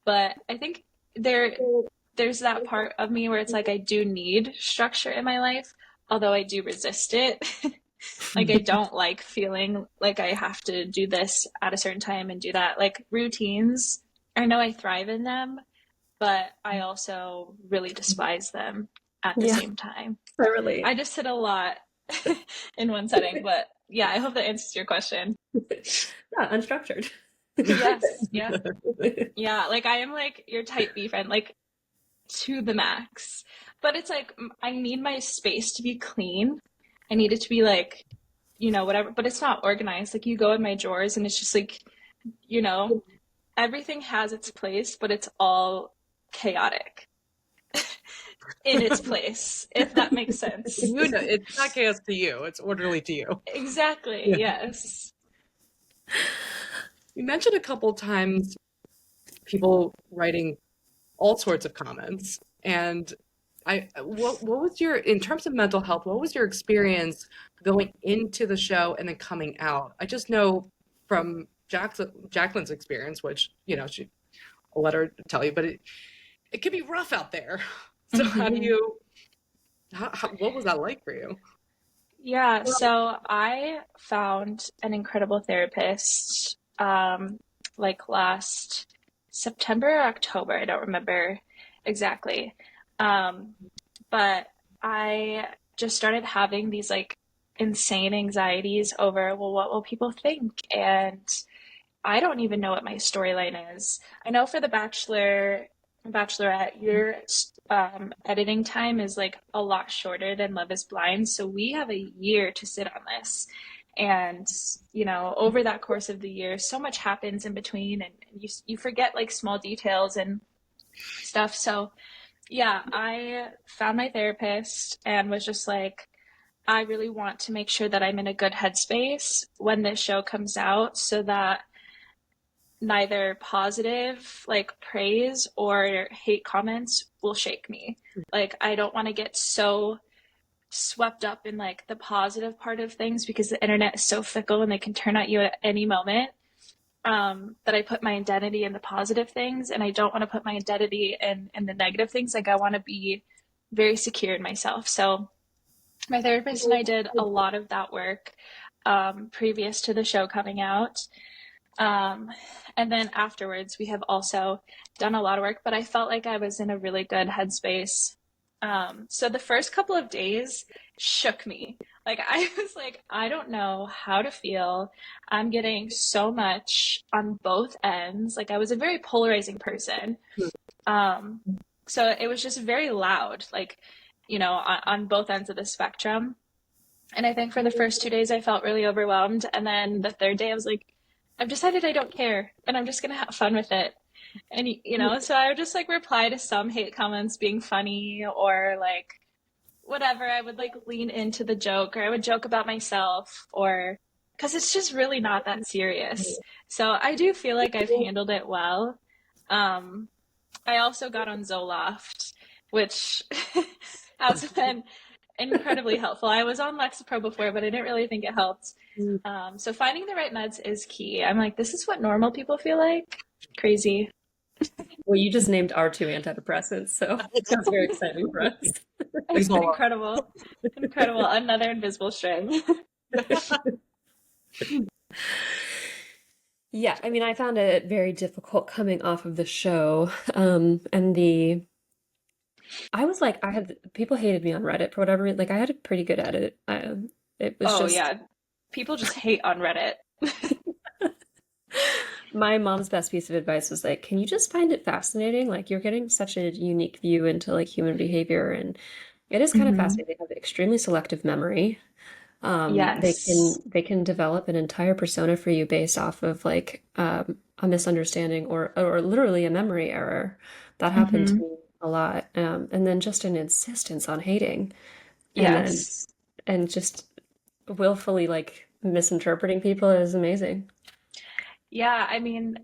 S3: But I think there there's that part of me where it's like I do need structure in my life, although I do resist it. Like I don't like feeling like I have to do this at a certain time and do that. Like routines, I know I thrive in them, but I also really despise them at the
S1: Yeah,
S3: same time.
S1: I relate.
S3: I just said a lot in one setting, but yeah, I hope that answers your question.
S1: Yeah, unstructured.
S3: Yes, yeah. Yeah, like I am like your type B friend, like to the max. But it's like I need my space to be clean. I need it to be like, whatever, but it's not organized. Like you go in my drawers and it's just like, you know, everything has its place, but it's all chaotic in its place, if that makes sense.
S2: You know, it's not chaos to you, it's orderly to you.
S3: Exactly,
S2: Yeah.
S3: yes.
S2: You mentioned a couple times people writing all sorts of comments. And what was your, in terms of mental health, what was your experience going into the show and then coming out? I just know from Jacqueline's experience, which, I'll let her tell you, but it can be rough out there. So
S3: Hmm.
S2: what was that like for you?
S3: Yeah, so I found an incredible therapist like last September or October, I don't remember exactly. Um, but I just started having these like insane anxieties over, well, what will people think? And I don't even know what my storyline is. I know for The Bachelor, Bachelorette, your editing time is like a lot shorter than Love is Blind. So we have a year to sit on this. And, over that course of the year, so much happens in between and you forget like small details and stuff. So yeah, I found my therapist and was just like, I really want to make sure that I'm in a good headspace when this show comes out so that neither positive like praise or hate comments will shake me. Like I don't want to get so swept up in like the positive part of things because the internet is so fickle and they can turn at you at any moment. That I put my identity in the positive things and I don't want to put my identity in the negative things. Like I want to be very secure in myself. So my therapist and I did a lot of that work previous to the show coming out. Um, and then afterwards, we have also done a lot of work, but I felt like I was in a really good headspace. So the first couple of days shook me. Like, I was like, I don't know how to feel. I'm getting so much on both ends. Like, I was a very polarizing person. Um, so it was just very loud, like, on both ends of the spectrum. And I think for the first 2 days, I felt really overwhelmed. And then the third day, I was like, I've decided I don't care and I'm just going to have fun with it. And, so I would just like reply to some hate comments being funny or like whatever. I would like lean into the joke or I would joke about myself or because it's just really not that serious. So I do feel like I've handled it well. Um, I also got on Zoloft, which has been incredibly helpful. I was on Lexapro before, but I didn't really think it helped. So finding the right meds is key. I'm like, this is what normal people feel like. Crazy.
S1: Well, you just named our two antidepressants, so that's very exciting for us.
S2: Thanks a lot.
S3: Incredible. Incredible. Another invisible string.
S1: Yeah, I mean, I found it very difficult coming off of the show. And I was like, I had people hated me on Reddit for whatever reason. Like, I had a pretty good edit. It was
S3: Oh,
S1: just
S3: yeah. People just hate on Reddit.
S1: my mom's best piece of advice was like, can you just find it fascinating? Like, you're getting such a unique view into like human behavior, and it is kind of
S3: Hmm.
S1: fascinating. They have extremely selective memory.
S3: Yes.
S1: They can develop an entire persona for you based off of like a misunderstanding or literally a memory error. That happened to
S3: Hmm.
S1: me a lot. And then just an insistence on hating, and then
S3: Yes.
S1: and just willfully like misinterpreting people is amazing.
S3: Yeah, I mean,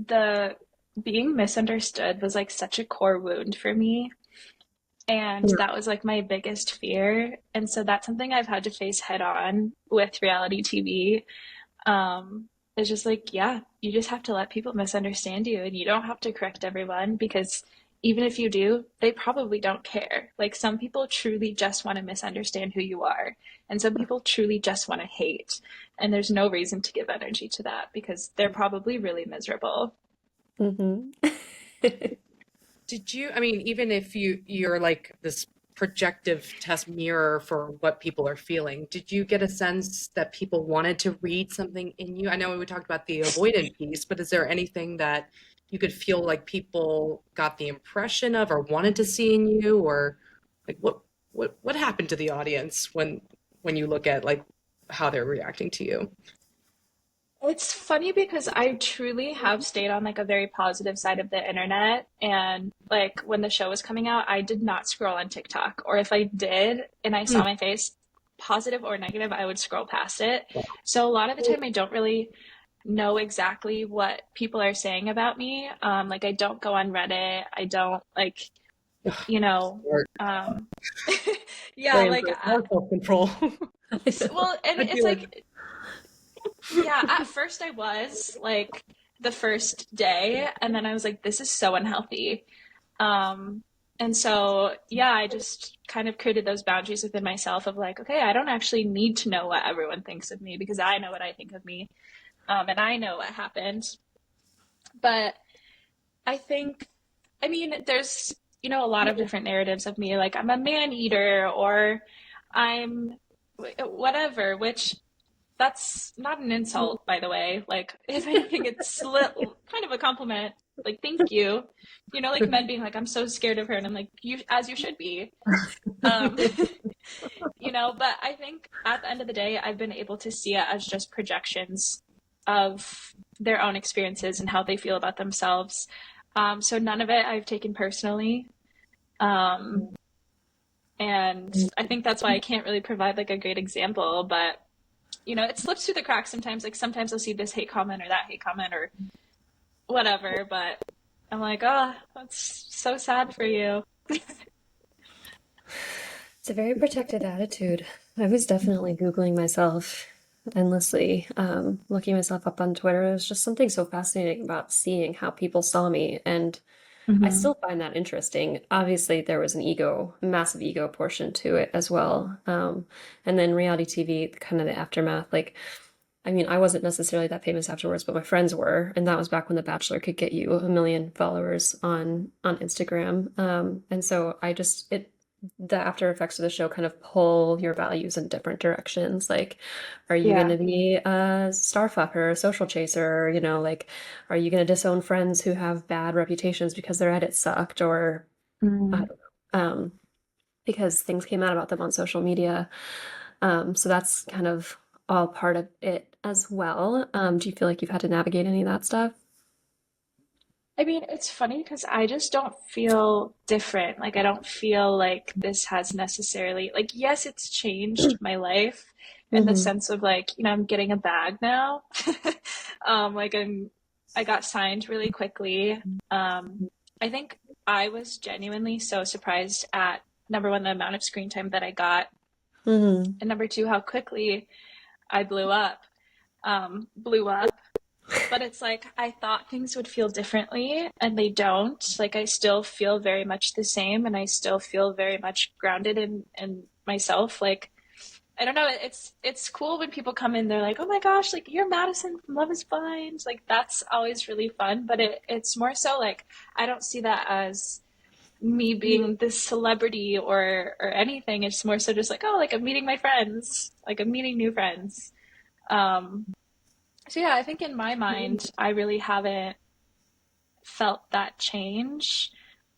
S3: the being misunderstood was like such a core wound for me. And that was like my biggest fear. And so that's something I've had to face head on with reality TV. It's just like, yeah, you just have to let people misunderstand you and you don't have to correct everyone because even if you do, they probably don't care. Like some people truly just want to misunderstand who you are, and some people truly just want to hate. And there's no reason to give energy to that because they're probably really miserable.
S1: Hmm.
S2: Did you, I mean, even if you're like this projective test mirror for what people are feeling, did you get a sense that people wanted to read something in you? I know we talked about the avoidant piece, but is there anything that you could feel like people got the impression of or wanted to see in you, or like what happened to the audience when you look at like how they're reacting to you?
S3: It's funny because I truly have stayed on like a very positive side of the internet. And like when the show was coming out, I did not scroll on TikTok. Or if I did and I saw my face, positive or negative, I would scroll past it. So a lot of the time, I don't really know exactly what people are saying about me. Like I don't go on Reddit. I don't like, you know,
S2: Or
S3: um, yeah,
S2: very
S3: like,
S2: more self-control.
S3: well, and
S2: I
S3: it's
S2: feel like
S3: like, yeah, at first I was like the first day, and then I was like, this is so unhealthy. Um, and so, yeah, I just kind of created those boundaries within myself of like, okay, I don't actually need to know what everyone thinks of me because I know what I think of me, and I know what happened. But I think, I mean, there's, a lot of different narratives of me, like I'm a man eater or I'm whatever, which that's not an insult, by the way. Like, if anything, it's kind of a compliment. Like, thank you. Like men being like, I'm so scared of her. And I'm like, you, as you should be. Um, but I think at the end of the day, I've been able to see it as just projections of their own experiences and how they feel about themselves. So none of it I've taken personally. Um, and I think that's why I can't really provide like a great example, but it slips through the cracks sometimes. Like sometimes I'll see this hate comment or that hate comment or whatever, but I'm like, oh, that's so sad for you.
S1: It's a very protected attitude. I was definitely Googling myself endlessly, looking myself up on Twitter. It was just something so fascinating about seeing how people saw me. And I
S3: Mm-hmm.
S1: still find that interesting. Obviously, there was an ego, massive ego portion to it as well. And then reality TV, kind of the aftermath. Like, I mean, I wasn't necessarily that famous afterwards, but my friends were, and that was back when The Bachelor could get you 1 million followers on Instagram. And so the after effects of the show kind of pull your values in different directions. Like, are you going
S3: Yeah.
S1: to be a star fucker, a social chaser? Like, are you going to disown friends who have bad reputations because their edit sucked, or I
S3: Mm.
S1: don't know, because things came out about them on social media. So that's kind of all part of it as well. Do you feel like you've had to navigate any of that stuff?
S3: I mean, it's funny because I just don't feel different. Like, I don't feel like this has necessarily, like, yes, it's changed my life in the
S1: Hmm.
S3: sense of like, I'm getting a bag now. Like, I got signed really quickly. I think I was genuinely so surprised at number one, the amount of screen time that I got,
S1: Hmm.
S3: and number two, how quickly I blew up. But it's like I thought things would feel differently and they don't. Like I still feel very much the same and I still feel very much grounded in myself. Like I don't know, it's cool when people come in, they're like, oh my gosh, like you're Madison from Love is Blind. Like that's always really fun. But it's more so like I don't see that as me being this celebrity or anything. It's more so just like, oh, like I'm meeting my friends, like I'm meeting new friends. Um so yeah, I think in my mind, I really haven't felt that change.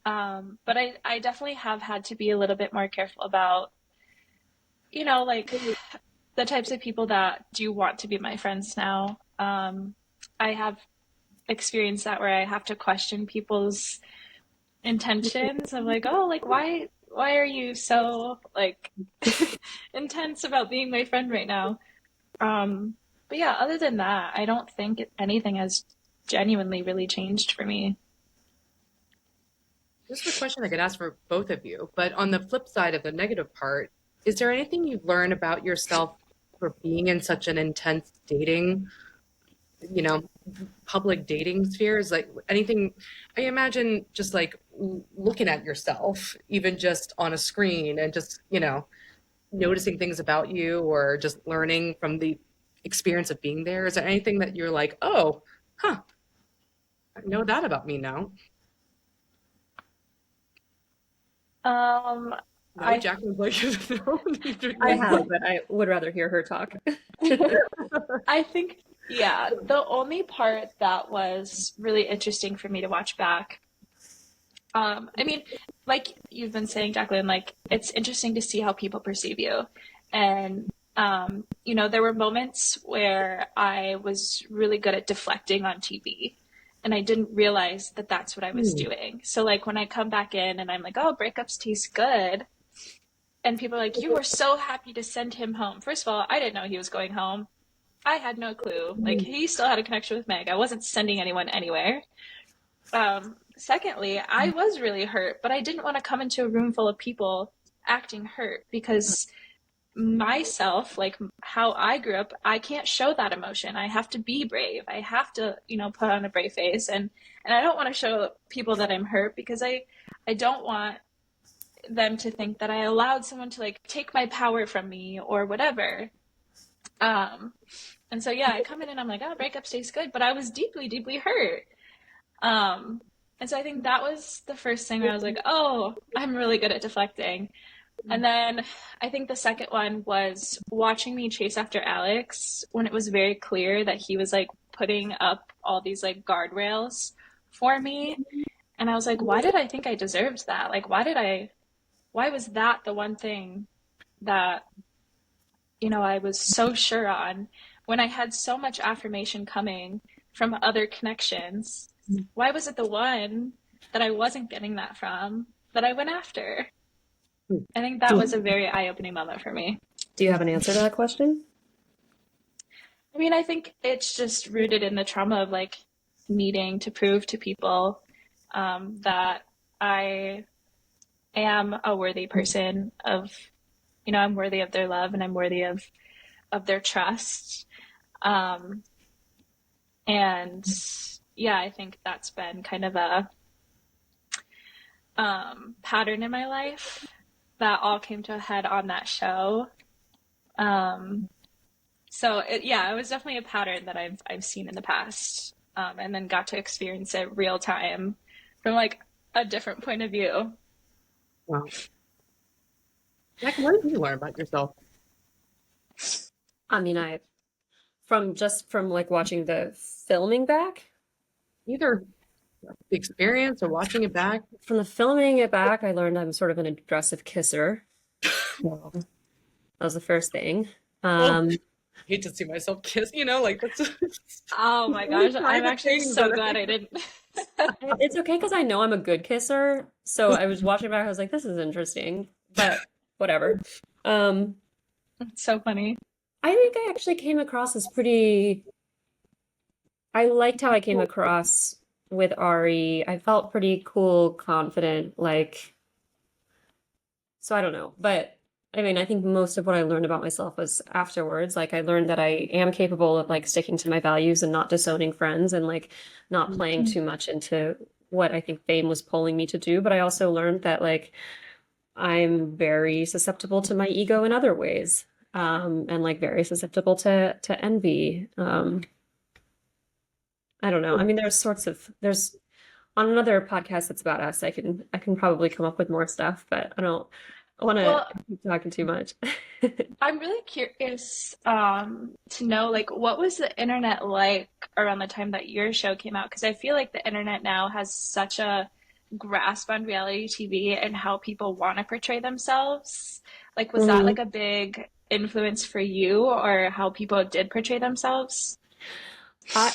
S3: But I definitely have had to be a little bit more careful about, like the types of people that do want to be my friends now. I have experienced that where I have to question people's intentions. I'm like, oh, like why are you so like intense about being my friend right now? But yeah, other than that, I don't think anything has genuinely really changed for me.
S2: This is a question I could ask for both of you, but on the flip side of the negative part, is there anything you've learned about yourself for being in such an intense dating, you know, public dating spheres? Like anything, I imagine just like looking at yourself, even just on a screen and just, noticing things about you or just learning from the experience of being there. Is there anything that you're like, oh, huh, I know that about me now?
S3: Um,
S2: No,
S3: I
S2: Jacqueline's like, no,
S1: I
S3: I
S1: have, but I would rather hear her talk.
S3: I think yeah, the only part that was really interesting for me to watch back, I mean, like you've been saying, Jacqueline, like it's interesting to see how people perceive you. And there were moments where I was really good at deflecting on TV. And I didn't realize that that's what I was
S2: Hmm.
S3: doing. So like when I come back in and I'm like, "Oh, breakups taste good." And people are like, "You were so happy to send him home." First of all, I didn't know he was going home. I had no clue. Like he still had a connection with Meg. I wasn't sending anyone anywhere. Secondly, I was really hurt, but I didn't want to come into a room full of people acting hurt because myself, like how I grew up, I can't show that emotion. I have to be brave. I have to, put on a brave face, and I don't want to show people that I'm hurt because I don't want them to think that I allowed someone to like take my power from me or whatever. Um, and so yeah, I come in and I'm like, oh, breakups taste good, but I was deeply, deeply hurt. Um, and so I think that was the first thing where I was like, oh, I'm really good at deflecting. And then I think the second one was watching me chase after Alex when it was very clear that he was like putting up all these like guardrails for me. And I was like, why did I think I deserved that? Like, why was that the one thing that, I was so sure on when I had so much affirmation coming from other connections? Why was it the one that I wasn't getting that from that I went after? I think that
S1: Do
S3: was a very eye opening moment for me.
S1: do you have an answer to that question?
S3: I mean, I think it's just rooted in the trauma of like needing to prove to people that I am a worthy person of, I'm worthy of their love and I'm worthy of their trust. Um, and yeah, I think that's been kind of a pattern in my life that all came to a head on that show. Um, it was definitely a pattern that I've seen in the past, and then got to experience it real time from like a different point of view.
S2: Wow. Jacqueline, what did you learn about yourself?
S1: I mean, from like watching the filming back,
S2: Either the experience or watching it back?
S1: from the filming it back, I learned I'm sort of an aggressive kisser. Well, that was the first thing.
S2: Oh,
S1: Um,
S2: I hate to see myself kiss, like that's a
S3: Oh my
S2: really
S3: gosh, I'm
S2: private
S3: actually
S2: thing,
S3: so
S2: but
S3: glad I didn't.
S1: it's okay because I know I'm a good kisser. So I was watching back, I was like, this is interesting, but whatever. Um,
S3: It's so funny.
S1: I think I actually came across as pretty. I liked how I came across with Ari. I felt pretty cool, confident, like, so I don't know. But I mean, I think most of what I learned about myself was afterwards. Like, I learned that I am capable of like sticking to my values and not disowning friends and like not playing too much into what I think fame was pulling me to do. But I also learned that like I'm very susceptible to my ego in other ways. And like very susceptible to envy. I don't know. I mean, there's on another podcast that's about us, I can probably come up with more stuff, but I don't want to
S3: Well,
S1: keep talking too much.
S3: I'm really curious to know like what was the internet like around the time that your show came out? Because I feel like the internet now has such a grasp on reality TV and how people want to portray themselves. Like, was that
S1: Mhm.
S3: like a big influence for you or how people did portray themselves?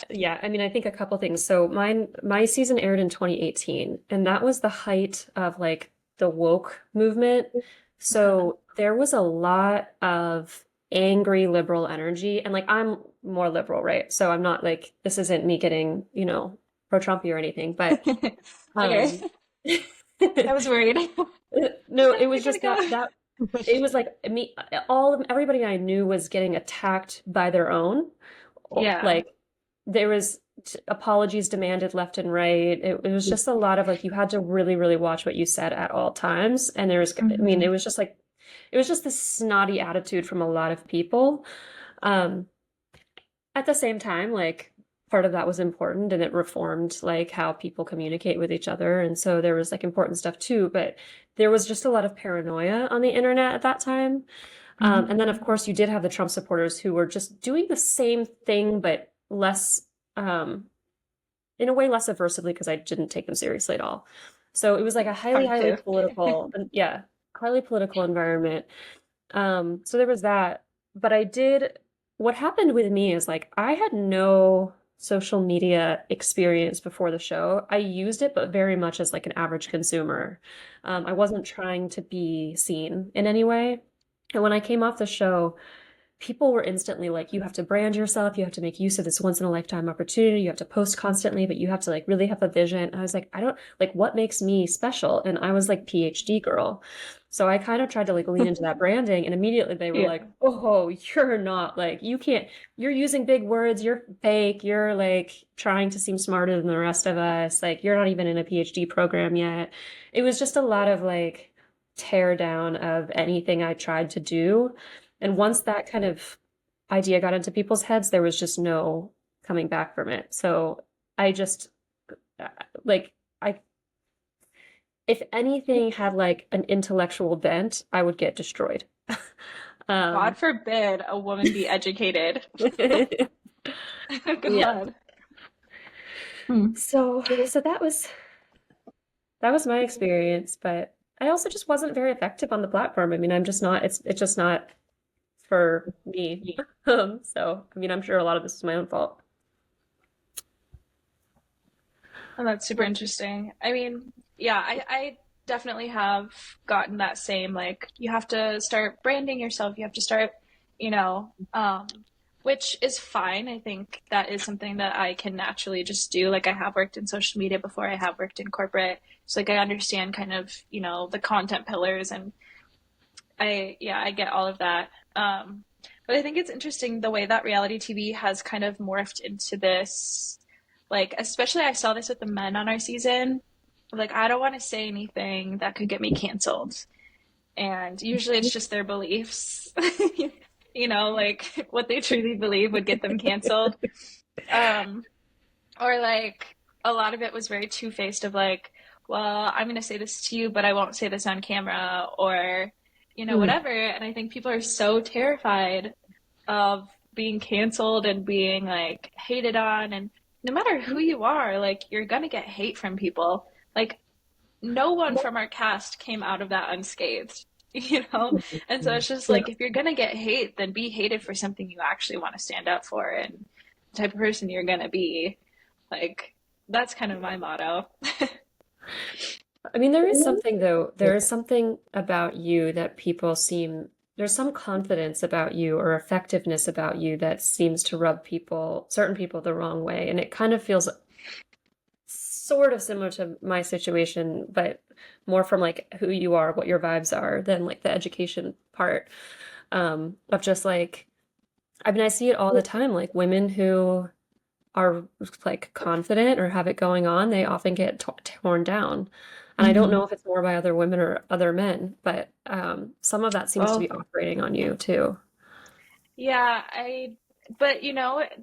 S1: Yeah, I mean, I think a couple things. So my season aired in 2018, and that was the height of like the woke movement. So there was a lot of angry liberal energy, and like I'm more liberal, right? So I'm not like this isn't me getting, pro-Trumpy or anything, but
S3: Okay.
S1: um
S3: I was worried.
S1: No,
S3: Like,
S1: it
S3: I
S1: was
S3: gotta
S1: just
S3: go.
S1: that it was like me, everybody I knew was getting attacked by their own.
S3: Yeah.
S1: Like there was apologies demanded left and right. It was just a lot of like you had to really, really watch what you said at all times. And there was, I mean,
S3: Hmm.
S1: it was just like it was just this snotty attitude from a lot of people. Um, at the same time, like part of that was important and it reformed like how people communicate with each other. And so there was like important stuff too, but there was just a lot of paranoia on the internet at that time. And then, of course, you did have the Trump supporters who were just doing the same thing, but less, um, in a way, less aversively because I didn't take them seriously at all. So it was like a highly,
S3: Hard
S1: highly
S3: to.
S1: political, and yeah, highly political environment. So there was that. But what happened with me is like I had no social media experience before the show. I used it, but very much as like an average consumer. I wasn't trying to be seen in any way. And when I came off the show, people were instantly like, you have to brand yourself, you have to make use of this once in a lifetime opportunity, you have to post constantly, but you have to like really have a vision. And I was like, I don't like what makes me special. And I was like PhD girl. So I kind of tried to like lean into that branding and immediately they were
S3: Yeah.
S1: like, oh, you're not like, you can't, you're using big words, you're fake, you're like trying to seem smarter than the rest of us. Like you're not even in a PhD program yet. It was just a lot of like tear down of anything I tried to do. And once that kind of idea got into people's heads, there was just no coming back from it. So I just uh, like I if anything had like an intellectual bent, I would get destroyed.
S3: God
S1: Um,
S3: forbid a woman be educated.
S1: yeah.
S3: God. Hmm.
S1: So that was my experience, but I also just wasn't very effective on the platform. I mean, I'm just not, it's just not for me. So I mean, I'm sure a lot of this is my own fault.
S3: Oh, that's super interesting. I mean, yeah, I definitely have gotten that same, like, you have to start branding yourself. You have to start, you know, which is fine. I think that is something that I can naturally just do. Like, I have worked in social media before, I have worked in corporate. So, like, I understand kind of, the content pillars, and yeah, I get all of that. But I think it's interesting the way that reality TV has kind of morphed into this, like, especially I saw this with the men on our season. Like, I don't want to say anything that could get me canceled. And usually it's just their beliefs, like what they truly believe would get them canceled. Um, or like a lot of it was very two-faced of like, well, I'm going to say this to you, but I won't say this on camera, or
S1: Hmm.
S3: whatever. And I think people are so terrified of being canceled and being like hated on, and no matter who you are, like, you're going to get hate from people. Like, no one from our cast came out of that unscathed. you know and so it's just
S1: Yeah.
S3: like, if you're going to get hate, then be hated for something you actually want to stand up for, and the type of person you're going to be. Like, that's kind of my motto.
S1: I mean, there is something though, there is something about you that people seem, there's some confidence about you or effectiveness about you that seems to rub people, certain people the wrong way. And it kind of feels sort of similar to my situation, but more from like who you are, what your vibes are, than like the education part. Of just like, I mean, I see it all the time, like women who are like confident or have it going on, they often get torn down. And I don't
S3: Mm-hmm.
S1: know if it's more by other women or other men, but some of that seems to be
S3: Both.
S1: operating on you too.
S3: Yeah, but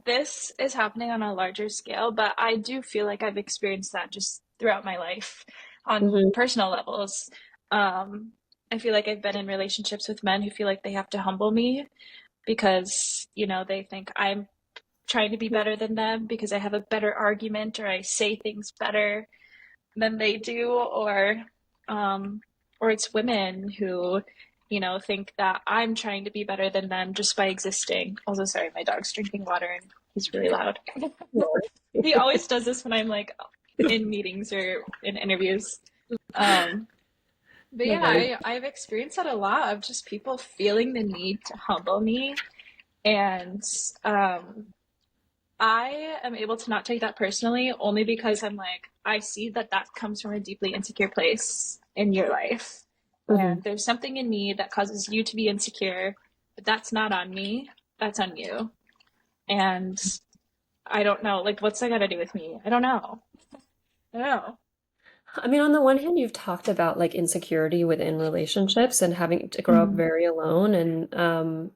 S3: this is happening on a larger scale, but I do feel like I've experienced that just throughout my life on
S1: Hmm.
S3: personal levels. Um, I feel like I've been in relationships with men who feel like they have to humble me because, they think I'm trying to be better than them because I have a better argument, or I say things better than they do, um, or it's women who, think that I'm trying to be better than them just by existing. Also, sorry, my dog's drinking water and he's really loud. He always does this when I'm like in meetings or in interviews. Um, but
S1: No
S3: yeah,
S1: worries.
S3: I've experienced that a lot, of just people feeling the need to humble me. And I am able to not take that personally, only because I'm like, I see that that comes from a deeply insecure place. in your life.
S1: Hmm.
S3: And there's something in me that causes you to be insecure, but that's not on me, that's on you. And I don't know, like, what's that got to do with me? I don't know. I don't know.
S1: I mean, on the one hand, you've talked about like insecurity within relationships and having to grow up
S3: Mm.
S1: very alone and,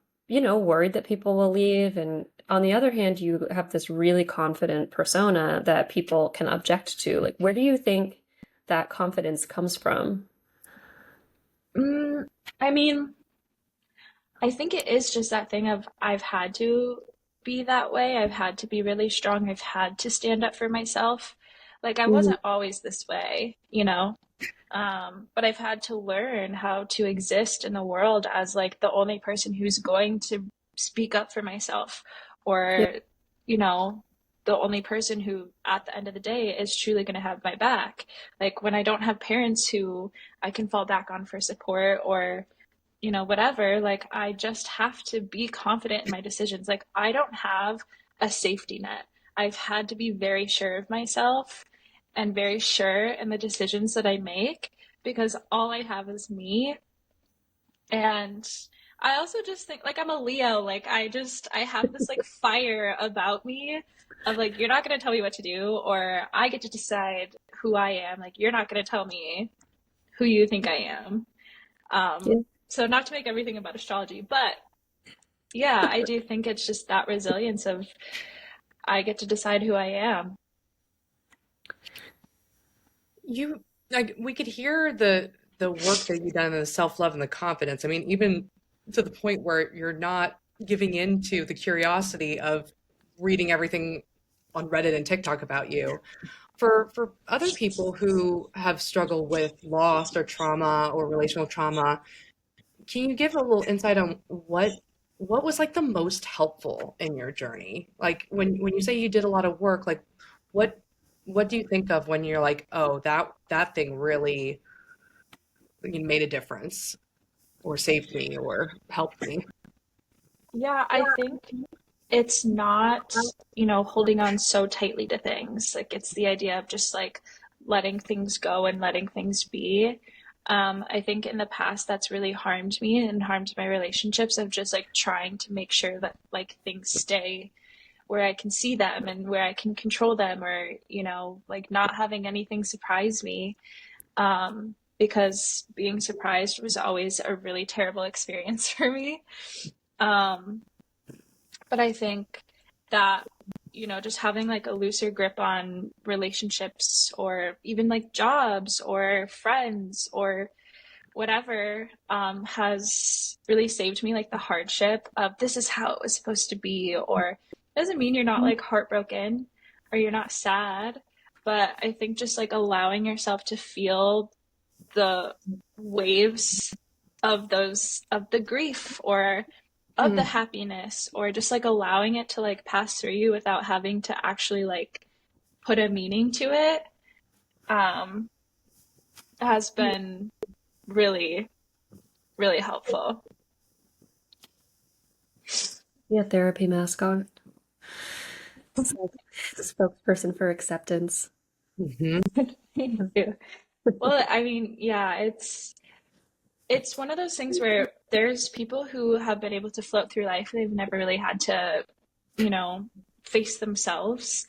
S1: worried that people will leave. And on the other hand, you have this really confident persona that people can object to. Like, where do you think that confidence comes from?
S3: Mm, I mean, I think it is just that thing of I've had to be that way. I've had to be really strong. I've had to stand up for myself. Like I
S1: Mhm.
S3: wasn't always this way, you know? But I've had to learn how to exist in the world as like the only person who's going to speak up for myself
S1: Yeah.
S3: or, you know, the only person who at the end of the day is truly going to have my back. Like when I don't have parents who I can fall back on for support or whatever, like I just have to be confident in my decisions. Like I don't have a safety net. I've had to be very sure of myself and very sure in the decisions that I make because all I have is me. And I also just think like I'm a Leo, like I have this like fire about me of like you're not going to tell me what to do or I get to decide who I am. Like you're not going to tell me who you think I am.
S1: Yeah.
S3: So not to make everything about astrology, but yeah, I do think it's just that resilience of I get to decide who I am.
S2: You like we could hear the work that you've done and the self-love and the confidence. I mean, even to the point where you're not giving in to the curiosity of reading everything on Reddit and TikTok about you. For other people who have struggled with loss or trauma or relational trauma, can you give a little insight on what was like the most helpful in your journey? Like when you say you did a lot of work, like what what do you think of when you're like, oh, that thing really made a difference or saved me or helped me?
S3: Yeah, I think it's not, holding on so tightly to things. Like it's the idea of just like letting things go and letting things be. I think in the past that's really harmed me and harmed my relationships of just like trying to make sure that like things stay where I can see them and where I can control them or, like not having anything surprise me. Because being surprised was always a really terrible experience for me. Um, but I think that, just having like a looser grip on relationships or even like jobs or friends or whatever has really saved me like the hardship of this is how it was supposed to be or it doesn't mean you're not like heartbroken or you're not sad, but I think just like allowing yourself to feel the waves of those of the grief or of the
S2: Mhm.
S3: happiness or just like allowing it to like pass through you without having to actually like put a meaning to it um has been really really helpful.
S1: Yeah, therapy mascot. So, spokesperson for acceptance.
S2: Mhm.
S3: Thank you. Well, I mean, yeah, it's one of those things where there's people who have been able to float through life. They've never really had to, you know, face themselves.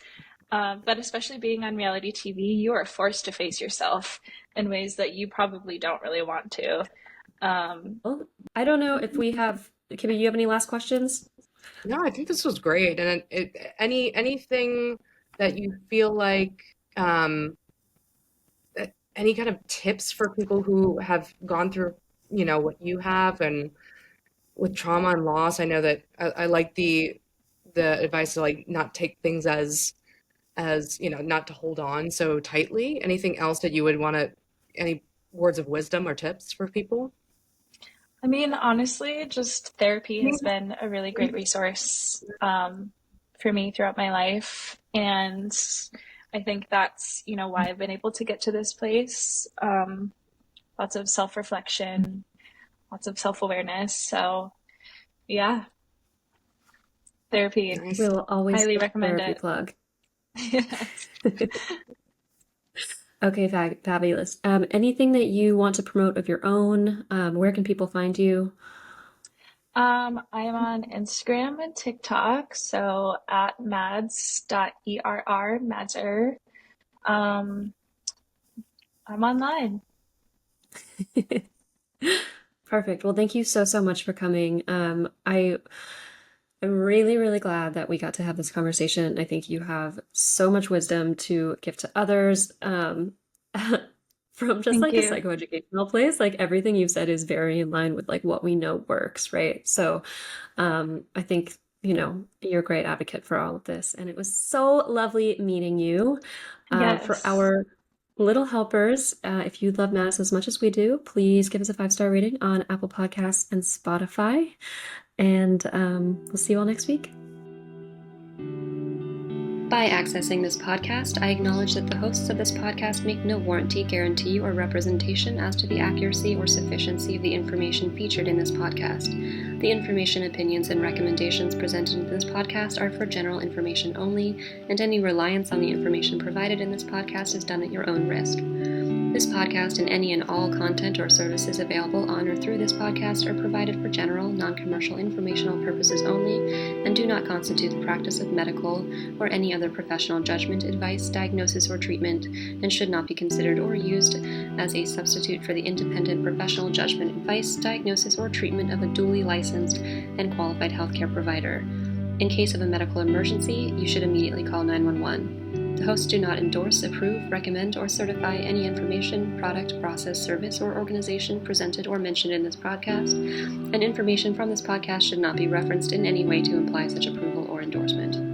S3: But especially being on reality TV, you are forced to face yourself in ways that you probably don't really want to. Um,
S1: Well, I don't know if we have, Kimmy, you have any last questions?
S2: No, I think this was great. And anything that you feel like any kind of tips for people who have gone through, what you have and with trauma and loss. I know that I like the advice to like not take things as not to hold on so tightly. Anything else that you would want to, any words of wisdom or tips for people?
S3: I mean, honestly, just therapy has been a really great resource for me throughout my life. And I think that's, why I've been able to get to this place. Lots of self reflection, lots of self awareness. So, yeah, therapy,
S2: Nice.
S1: We'll always
S3: highly
S1: take a
S3: recommend
S1: therapy
S3: it.
S1: plug.
S3: Yes.
S1: Okay, fabulous. Anything that you want to promote of your own? Where can people find you?
S3: I am on Instagram and TikTok, so at mads.err, madser. Um, I'm online.
S1: Perfect. Well, thank you so, so much for coming. I'm really, really glad that we got to have this conversation. I think you have so much wisdom to give to others. From just
S3: Thank
S1: like a
S3: you.
S1: psychoeducational place, like everything you've said is very in line with like what we know works, right? So I think, you're a great advocate for all of this. And it was so lovely meeting you. For
S3: Yes.
S1: our little helpers, if you love Madison as much as we do, please give us a 5-star rating on Apple Podcasts and Spotify. And we'll see you all next week. By accessing this podcast, I acknowledge that the hosts of this podcast make no warranty, guarantee, or representation as to the accuracy or sufficiency of the information featured in this podcast. The information, opinions, and recommendations presented in this podcast are for general information only, and any reliance on the information provided in this podcast is done at your own risk. This podcast and any and all content or services available on or through this podcast are provided for general, non-commercial informational purposes only and do not constitute the practice of medical or any other professional judgment, advice, diagnosis, or treatment, and should not be considered or used as a substitute for the independent professional judgment, advice, diagnosis, or treatment of a duly licensed and qualified healthcare provider. In case of a medical emergency, you should immediately call 911. The hosts do not endorse, approve, recommend, or certify any information, product, process, service, or organization presented or mentioned in this podcast, and information from this podcast should not be referenced in any way to imply such approval or endorsement.